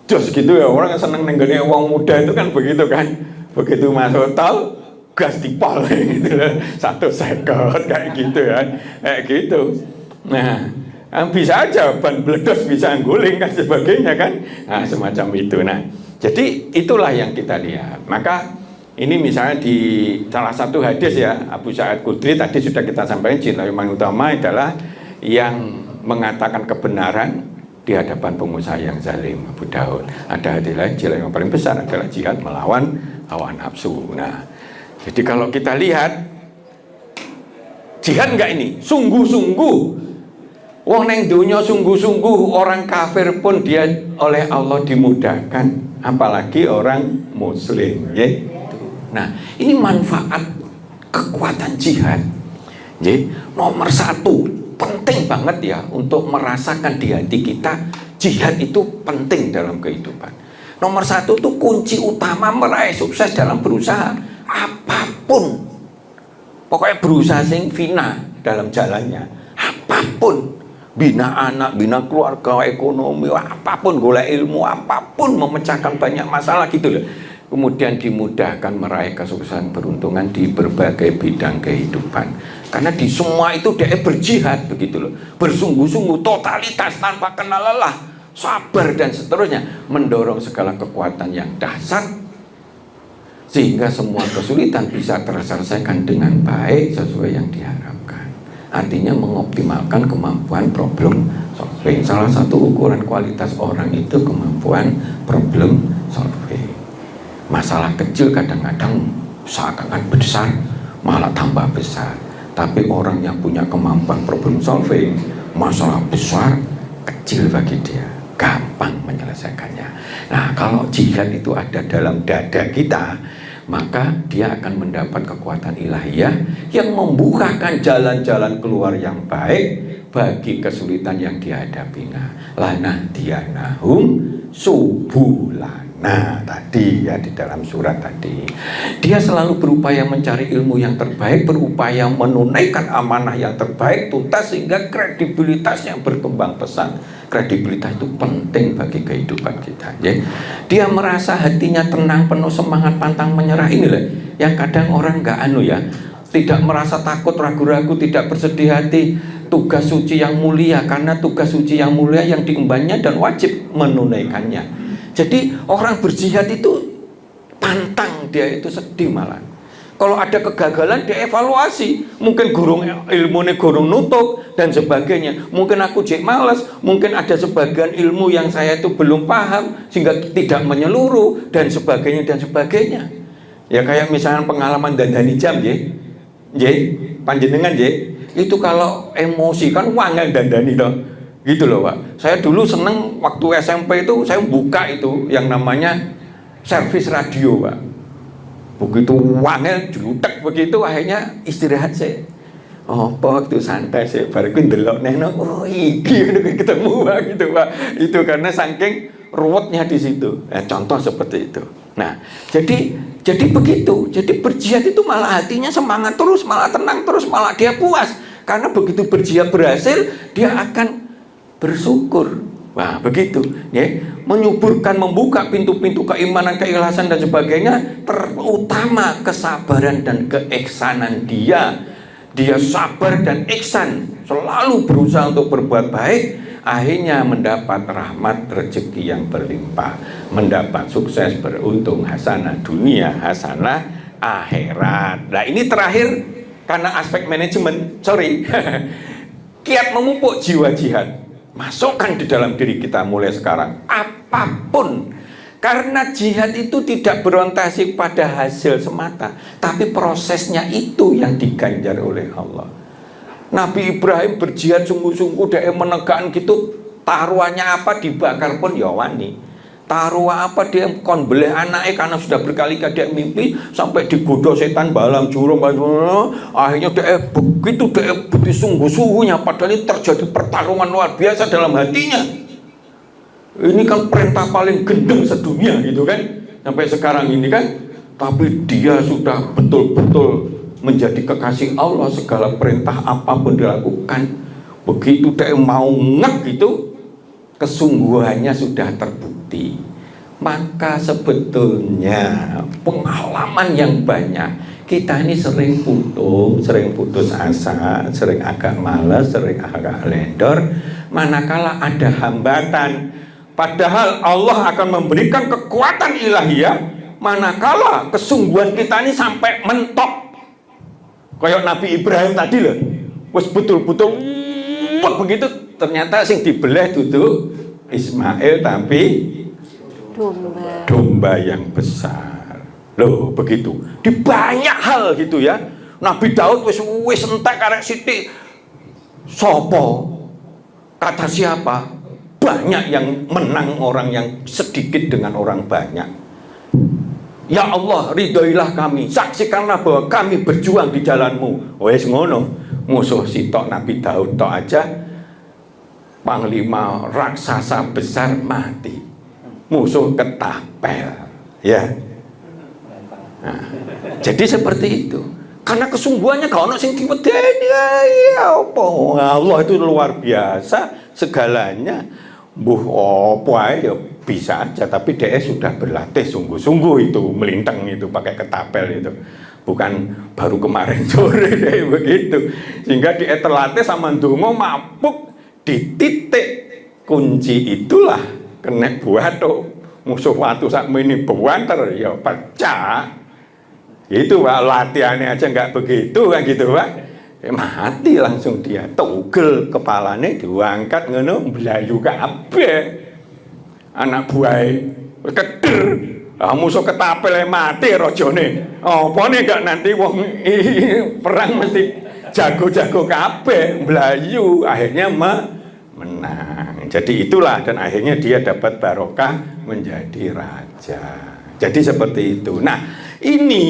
jos gitu ya, orang seneng nenggone wong muda itu kan begitu kan. Begitu masuk tol gas dipol gitu loh, 150 kayak gitu kan, kayak gitu. Nah, bisa aja ban bledos bisa guling kan sebagainya kan, nah semacam itu. Nah, jadi itulah yang kita lihat. Maka ini misalnya di salah satu hadis ya, Abu Sa'id Khudri tadi sudah kita sampaikan, cinta yang paling utama adalah yang mengatakan kebenaran di hadapan pengusaha yang zalim, Abu Daud. Ada hadis lain, jihad yang paling besar adalah jihad melawan hawa nafsu. Nah, jadi kalau kita lihat jihad enggak ini sungguh-sungguh, wong neng dunia sungguh-sungguh, orang kafir pun dia oleh Allah dimudahkan, apalagi orang muslim ya. Nah, ini manfaat kekuatan jihad. Jadi nomor satu penting banget ya untuk merasakan di hati kita, jihad itu penting dalam kehidupan. Nomor satu tuh kunci utama meraih sukses dalam berusaha apapun. Pokoknya berusaha sing fina dalam jalannya, apapun, bina anak, bina keluarga, ekonomi, apapun, golek ilmu, apapun, memecahkan banyak masalah gitu loh. Kemudian dimudahkan meraih kesuksesan, beruntungan di berbagai bidang kehidupan. Karena di semua itu dia berjihad begitu loh, bersungguh-sungguh, totalitas tanpa kenal lelah, sabar dan seterusnya, mendorong segala kekuatan yang dahsyat sehingga semua kesulitan bisa terselesaikan dengan baik sesuai yang diharapkan. Artinya mengoptimalkan kemampuan problem solving. Salah satu ukuran kualitas orang itu kemampuan problem solving. Masalah kecil kadang-kadang seakan-akan besar, malah tambah besar. Tapi orang yang punya kemampuan problem solving, masalah besar kecil bagi dia, gampang menyelesaikannya. Nah, kalau jihad itu ada dalam dada kita, maka dia akan mendapat kekuatan ilahiyah yang membukakan jalan-jalan keluar yang baik bagi kesulitan yang dihadapinya. Lanahdiyannahum subulana. Nah, tadi ya di dalam surat tadi, dia selalu berupaya mencari ilmu yang terbaik, berupaya menunaikan amanah yang terbaik tuntas sehingga kredibilitasnya berkembang pesat. Kredibilitas itu penting bagi kehidupan kita. Ya. Dia merasa hatinya tenang, penuh semangat, pantang menyerah. Inilah yang kadang orang nggak tidak merasa takut, ragu-ragu, tidak bersedih hati. Tugas suci yang mulia, karena tugas suci yang mulia yang diembannya dan wajib menunaikannya. Jadi orang berjihad itu pantang, dia itu sedih malah. Kalau ada kegagalan dia evaluasi, mungkin gurung ilmunya gurung nutup dan sebagainya. Mungkin aku jek malas, mungkin ada sebagian ilmu yang saya itu belum paham sehingga tidak menyeluruh dan sebagainya dan sebagainya. Ya kayak misalnya pengalaman dandani jam panjenengan itu kalau emosi kan wangel dandani dong. Gitu loh Pak. Saya dulu seneng waktu SMP itu saya buka itu yang namanya servis radio Pak. Begitu wangel jutek begitu akhirnya istirahat saya. Oh, waktu santai saya baru ndelok neno. Oh, iki ketemu Pak gitu Pak. Itu karena saking ruwetnya di situ. Contoh seperti itu. Nah, jadi begitu. Jadi berjihad itu malah hatinya semangat terus, malah tenang terus, malah dia puas. Karena begitu berjihad berhasil, dia akan bersyukur. Wah, begitu ya. Menyuburkan, membuka pintu-pintu keimanan, keikhlasan dan sebagainya, terutama kesabaran dan keihsanan dia. Dia sabar dan ihsan, selalu berusaha untuk berbuat baik, akhirnya mendapat rahmat rezeki yang berlimpah, mendapat sukses, beruntung, hasanah dunia, hasanah akhirat. Nah, ini terakhir karena aspek manajemen, kiat memupuk jiwa jihad. Masukkan di dalam diri kita mulai sekarang, apapun. Karena jihad itu tidak berorientasi pada hasil semata, tapi prosesnya itu yang diganjar oleh Allah. Nabi Ibrahim berjihad sungguh-sungguh, dia menegakkan gitu, taruhannya apa dibakar pun ya wani. Taruh apa dia kon beleh anaknya karena sudah berkali-kali dia mimpi sampai digoda setan balang jurung, akhirnya dia begitu dia sungguh-sungguhnya, padahal ini terjadi pertarungan luar biasa dalam hatinya. Ini kan perintah paling gendeng sedunia gitu kan, sampai sekarang ini kan, tapi dia sudah betul-betul menjadi kekasih Allah, segala perintah apapun dilakukan. Begitu dia mau ngek gitu, kesungguhannya sudah terbukti. Maka sebetulnya pengalaman yang banyak, kita ini sering putus asa, sering agak malas, sering agak lendor manakala ada hambatan. Padahal Allah akan memberikan kekuatan ilahiyah manakala kesungguhan kita ini sampai mentok. Kayak Nabi Ibrahim tadi loh, wes betul-betul begitu, ternyata sing dibelah duduk Ismail tapi domba yang besar. Loh begitu. Di banyak hal gitu ya. Nabi Daud wis entek karek sithik. Sopo? Kata siapa? Banyak yang menang orang yang sedikit dengan orang banyak. Ya Allah, ridhoilah kami, saksikanlah bahwa kami berjuang di jalanmu. Wes ngono, musuh sitok Nabi Daud tok aja, panglima raksasa besar mati, musuh ketapel, ya. Nah, jadi seperti itu. Karena kesungguhannya gak ono sing diwedeni, ya apa? Allah itu luar biasa segalanya. Mbuh apa ae ya bisa aja, tapi dia sudah berlatih sungguh-sungguh itu melintang itu pakai ketapel itu, bukan baru kemarin sore deh begitu. Sehingga dia terlatih sama ndonga mabuk di titik kunci itulah kena buato musuh watu sak mini buanter ya pecah. Itu Pak, latihannya aja nggak begitu kan gitu Pak. Mati langsung dia, tugel kepalanya diangkat ngono mlayu kabeh. Anak buah keder, musuh ketapel mati rajane. Apane gak nanti wong perang mesti jago-jago kabeh mlayu, akhirnya menang. Jadi itulah, dan akhirnya dia dapat barokah menjadi raja. Jadi seperti itu. Nah, ini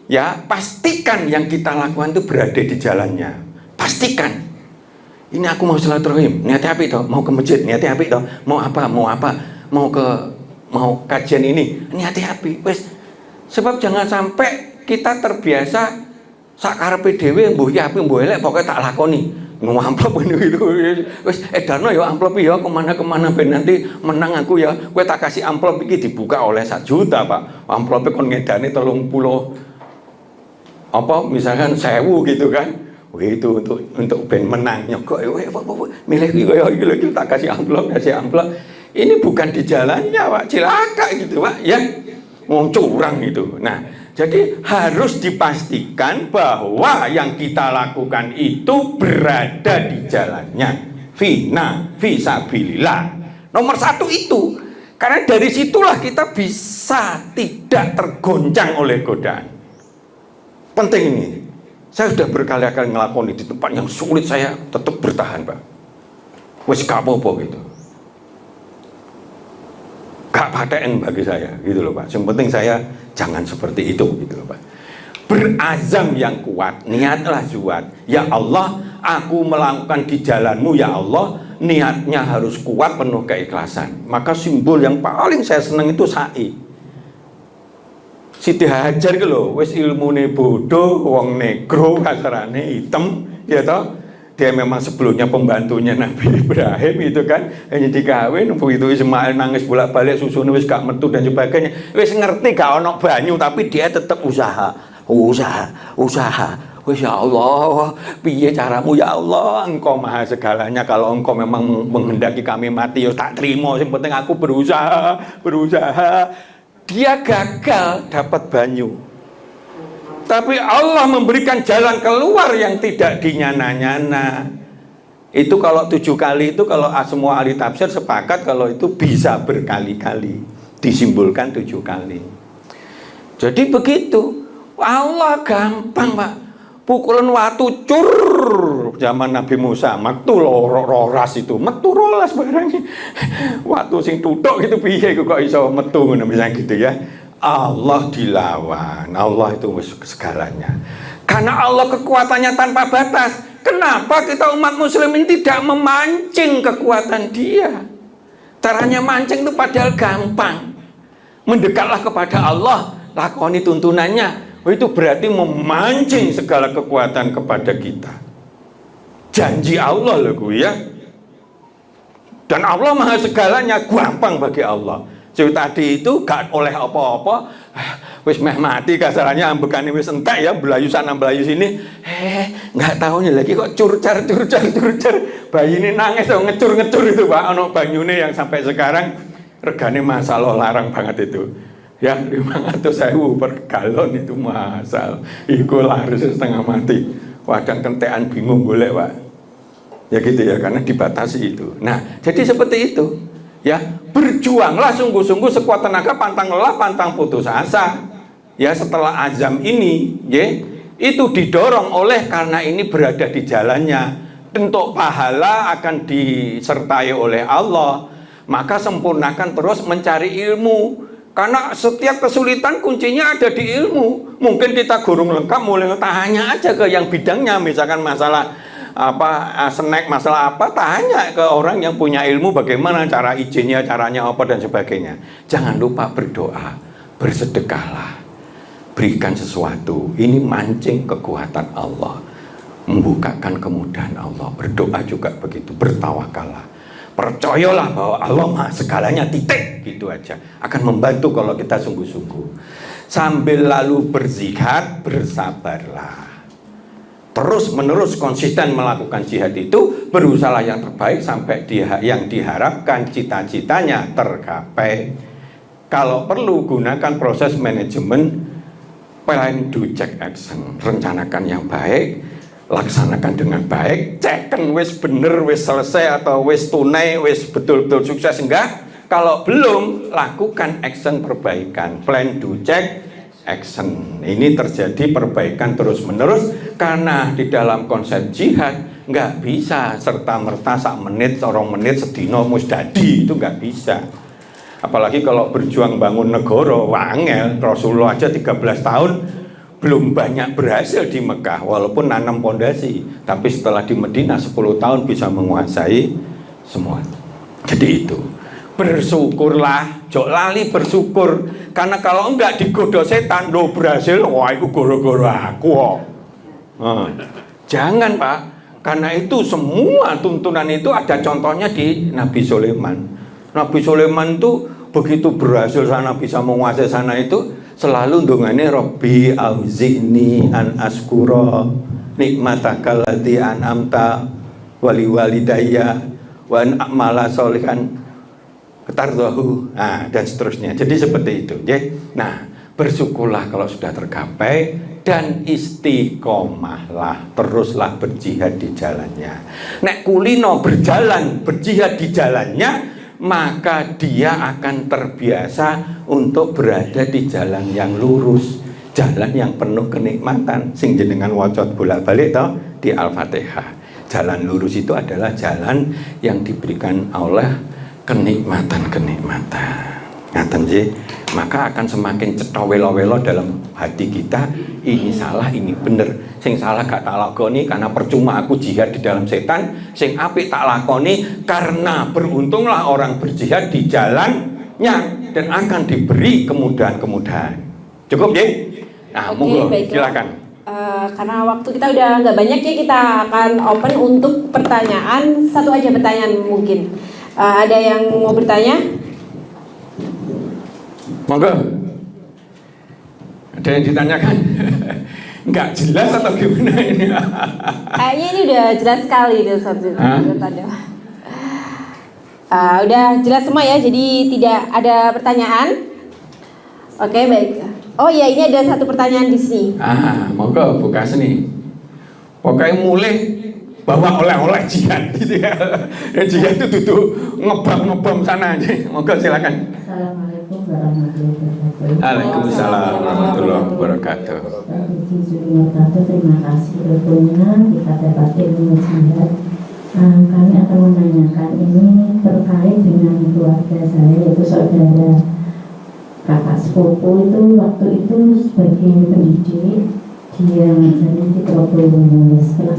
ya, pastikan yang kita lakukan itu berada di jalannya. Pastikan. Ini aku mau silaturahim, niatnya apa itu? Mau ke masjid, niatnya apa itu? Mau apa? Mau kajian ini, niatnya apa? Wes, sebab jangan sampai kita terbiasa sakarepe dhewe mbuh ya apik mbuh elek pokoke tak lakoni. Ngomong amplop itu. Wes edarno ya amplop ya kemana-kemana ben nanti menang aku ya. Kowe tak kasih amplop iki dibuka oleh 1 juta, Pak. Amplope kon ngedane 30 apa misalkan 1000 gitu kan. Itu untuk ben menang nyogok milih iki tak kasih amplop. Ini bukan di jalannya Pak, cilaka gitu Pak ya, mau curang itu. Nah, jadi harus dipastikan bahwa yang kita lakukan itu berada di jalannya, fisabilillah. Nomor 1 itu, karena dari situlah kita bisa tidak tergoncang oleh godaan. Penting ini. Saya sudah berkali-kali ngelakoni di tempat yang sulit, saya tetap bertahan Pak. Wes gak apa-apa gitu. Gak paten bagi saya gitu loh Pak. Yang penting saya jangan seperti itu gitu loh Pak. Berazam yang kuat, niatlah kuat. Ya Allah, aku melakukan di jalanmu ya Allah. Niatnya harus kuat, penuh keikhlasan. Maka simbol yang paling saya senang itu sa'i. Siti Hajar gitu loh, wis ilmune bodoh, wong negro kasarane hitam, ya toh. dia memang sebelumnya pembantunya Nabi Ibrahim itu kan, hanya dikawin, begitu Ismail nangis bolak-balik susunya wis gak metu dan sebagainya, wis ngerti gak ono banyu tapi dia tetap usaha. Wis ya Allah, piye caramu ya Allah, Engkau maha segalanya, kalau Engkau memang menghendaki kami mati ya tak terima, yang penting aku berusaha. Dia gagal dapat banyu, tapi Allah memberikan jalan keluar yang tidak dinyana-nyana. Itu kalau 7 kali itu, kalau semua ahli tafsir sepakat kalau itu bisa berkali-kali, disimbolkan 7 kali. Jadi begitu. Allah gampang, Pak. Pukulan watu cur zaman Nabi Musa, metu roras itu, metu rolas barangnya. Waktu sing tutuk gitu piye kok iso metu ngono misalnya gitu ya. Allah dilawan. Allah itu segalanya. Karena Allah kekuatannya tanpa batas. Kenapa kita umat muslim ini tidak memancing kekuatan dia? Caranya mancing itu padahal gampang. Mendekatlah kepada Allah, lakoni tuntunannya. Itu berarti memancing segala kekuatan kepada kita. Janji Allah loh gue ya. Dan Allah maha segalanya, gampang bagi Allah. Jadi tadi itu gak oleh apa-apa, wis meh mati kasarannya, ambekane wis entek ya, belayu sana belayu sini. Nggak tahu nih lagi kok curcar. Bayi ini nangis so, ngecur itu Pak. Ono banyune yang sampai sekarang regane masalah larang banget itu. Ya 500.000 per galon itu masal. Iku laris setengah mati. Wadang kentekan bingung boleh Pak. Ya gitu ya, karena dibatasi itu. Nah, jadi seperti itu. Ya, berjuanglah sungguh-sungguh sekuat tenaga, pantang lelah, pantang putus asa. Ya, setelah azam ini, ya, itu didorong oleh karena ini berada di jalannya. Bentuk pahala akan disertai oleh Allah. Maka sempurnakan terus mencari ilmu. Karena setiap kesulitan kuncinya ada di ilmu. Mungkin kita gurung lengkap, mulai tanya aja ke yang bidangnya, misalkan masalah apa snack, masalah apa, tanya ke orang yang punya ilmu bagaimana cara izinnya, caranya apa dan sebagainya. Jangan lupa berdoa, bersedekahlah, berikan sesuatu. Ini mancing kekuatan Allah, membukakan kemudahan Allah. Berdoa juga begitu, bertawakallah. Percayalah bahwa Allah maha segalanya, titik, gitu aja. Akan membantu kalau kita sungguh-sungguh. Sambil lalu berzihad, bersabarlah. Terus menerus konsisten melakukan jihad itu, berusaha yang terbaik sampai yang diharapkan cita-citanya tercapai. Kalau perlu gunakan proses manajemen, plan, do, check, action. Rencanakan yang baik, laksanakan dengan baik, ceken wis bener, wis selesai atau wis tunai, wis betul-betul sukses enggak. Kalau belum, lakukan action perbaikan, plan, do, check, action. Ini terjadi perbaikan terus-menerus, karena di dalam konsep jihad nggak bisa serta-merta sak menit, sorong menit, sedino musdadi, itu nggak bisa. Apalagi kalau berjuang bangun negara, wangel. Rasulullah aja 13 tahun belum banyak berhasil di Mekah, walaupun nanam pondasi, tapi setelah di Madinah 10 tahun bisa menguasai semua. Jadi itu, bersyukurlah, jok lali bersyukur, karena kalau enggak digoda setan, lo berhasil, wah itu goro-goro aku. Jangan Pak, karena itu semua tuntunan itu ada contohnya di Nabi Sulaiman. Nabi Sulaiman itu begitu berhasil sana, bisa menguasai sana itu, selalu ndongane Rabbi auzi'ni an askura nikmataka allati an'amta wali walidayya wa an a'mala sholihan tardahu, dan seterusnya. Jadi seperti itu, ya. Nah, bersyukurlah kalau sudah tercapai dan istiqomahlah, teruslah berjihad di jalannya. Nek kulino berjalan, berjihad di jalannya, maka dia akan terbiasa untuk berada di jalan yang lurus, jalan yang penuh kenikmatan. Sing jenengan wacot bolak-balik toh di Al-Fatihah. Jalan lurus itu adalah jalan yang diberikan oleh kenikmatan-kenikmatan. Ngaten nggih. Maka akan semakin cetha welo-welo dalam hati kita, ini salah, ini bener. Sing salah gak tak lakoni karena percuma aku jihad di dalam setan. Sing apik tak lakoni karena beruntunglah orang berjihad di jalannya dan akan diberi kemudahan-kemudahan. Cukup ya? Nah, monggo silakan. Karena waktu kita udah nggak banyak ya, kita akan open untuk pertanyaan. Satu aja pertanyaan mungkin. Ada yang mau bertanya? Monggo. Ada yang ditanyakan? Nggak jelas atau gimana ini? Kayaknya ini udah jelas sekali deh satu. Udah jelas semua ya, jadi tidak ada pertanyaan. Oke, baik. Oh iya, ini ada satu pertanyaan di sini. Monggo buka sini. Pokoknya mulai bawa oleh-oleh jihad gitu ya. Ya jihad itu duduk ngebom sana aja. Monggo silakan. Assalamualaikum warahmatullahi wabarakatuh. Waalaikumsalam warahmatullahi wabarakatuh. Terima kasih ilmunya, kita dapat ilmu jihad. Kami akan menanyakan ini terkait dengan keluarga saya, yaitu saudara kakak sepupu itu waktu itu sebagai pendidik, dia menjadi di Probolinggo. Setelah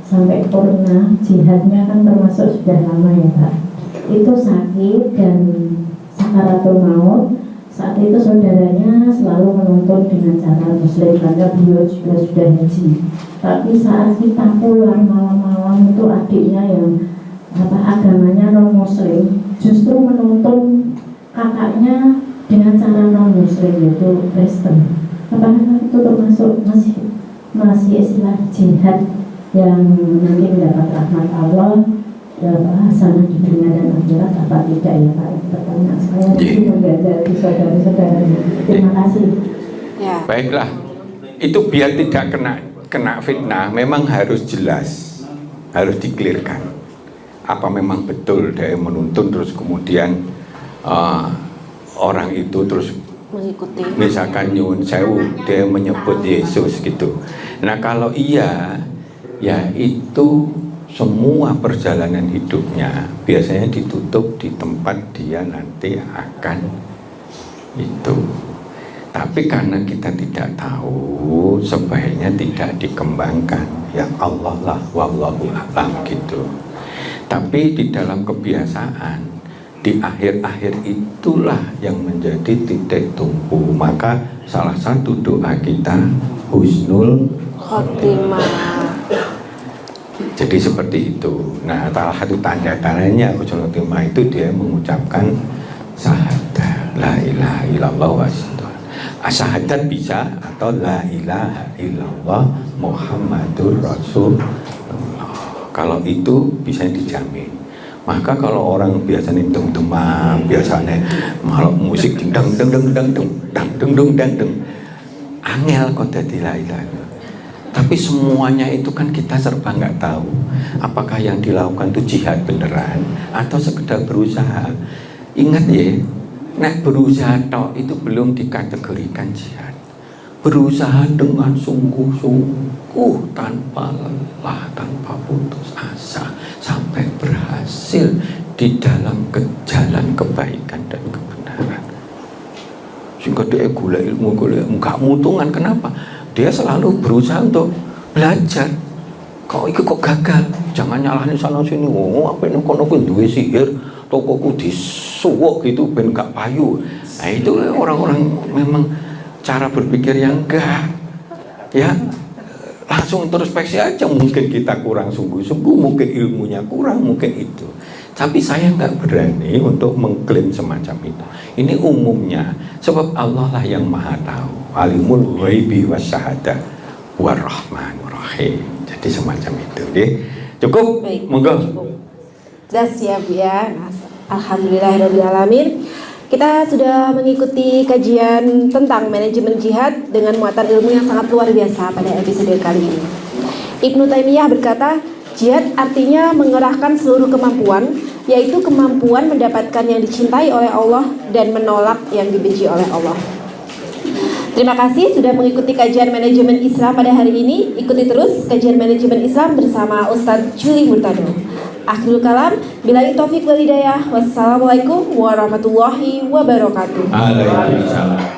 sampai purna jihadnya kan termasuk sudah lama ya Pak, itu sakit dan sakaratul maut. Saat itu saudaranya selalu menuntun dengan cara muslim karena beliau juga sudah haji. Tapi saat kita pulang malam-malam itu adiknya yang agamanya non muslim justru menuntun kakaknya dengan cara non muslim, yaitu Kristen. Apakah itu termasuk masih istilah jihad yang nanti mendapat rahmat Allah, hasanah di dunia dan akhirat, apa tidak ya Pak? Pertanyaan saya menjaga di saudara-saudara. Terima kasih. Ya. Baiklah, itu biar tidak kena fitnah, memang harus jelas, harus diklirkan. Apa memang betul dia menuntun terus kemudian orang itu terus mengikuti, misalkan nyuwun sewu dia menyebut Yesus gitu. Nah kalau iya, ya itu semua perjalanan hidupnya biasanya ditutup di tempat dia nanti akan itu. Tapi karena kita tidak tahu, sebaiknya tidak dikembangkan. Ya Allah lah, wallahu a'lam gitu. Tapi di dalam kebiasaan, di akhir-akhir itulah yang menjadi titik tumpu. Maka salah satu doa kita husnul khotimah. Jadi seperti itu. Nah, salah satu tanda-tandanya husnul khotimah itu dia mengucapkan syahadat, la ilaha illallah wa syahadat bisa, atau la ilaha illallah Muhammadur Rasulullah. Kalau itu bisa dijamin. Maka kalau orang biasanya demam, biasanya malah musik dang dang dang dang dang dang dang dang dang dang, angel kok dadi la ilaha illallah. Tapi semuanya itu kan kita serba nggak tahu. Apakah yang dilakukan itu jihad beneran atau sekedar berusaha? Ingat ya, nek berusaha tok itu belum dikategorikan jihad. Berusaha dengan sungguh-sungguh tanpa lelah, tanpa putus asa sampai berhasil di dalam jalan kebaikan dan kebenaran. Sehingga dia gula ilmu, nggak mutungan. Kenapa? Dia selalu berusaha untuk belajar. Kok gagal? Jangan nyalahin sana sini. Oh, apa ini kono pun duwe sihir, tokoku disuwuk gitu ben gak payu. Nah, itu orang-orang memang cara berpikir yang enggak, ya langsung introspeksi aja. Mungkin kita kurang sungguh-sungguh, mungkin ilmunya kurang, mungkin itu. Tapi saya nggak berani untuk mengklaim semacam itu. Ini umumnya, sebab Allah lah yang maha tahu. Alimul ghaibi wasyahadah warrahmanur rahim. Jadi semacam itu, okay? Cukup? Monggo. Jelas ya Bu ya. Alhamdulillahirabbil alamin. Kita sudah mengikuti kajian tentang manajemen jihad dengan muatan ilmu yang sangat luar biasa pada episode kali ini. Ibnu Taimiyah berkata, jihad artinya mengerahkan seluruh kemampuan, yaitu kemampuan mendapatkan yang dicintai oleh Allah dan menolak yang dibenci oleh Allah. Terima kasih sudah mengikuti kajian manajemen Islam pada hari ini. Ikuti terus kajian manajemen Islam bersama Ustadz Juli Murtado. Akhirul kalam, billahi taufik wal hidayah. Wassalamualaikum warahmatullahi wabarakatuh. Waalaikumsalam.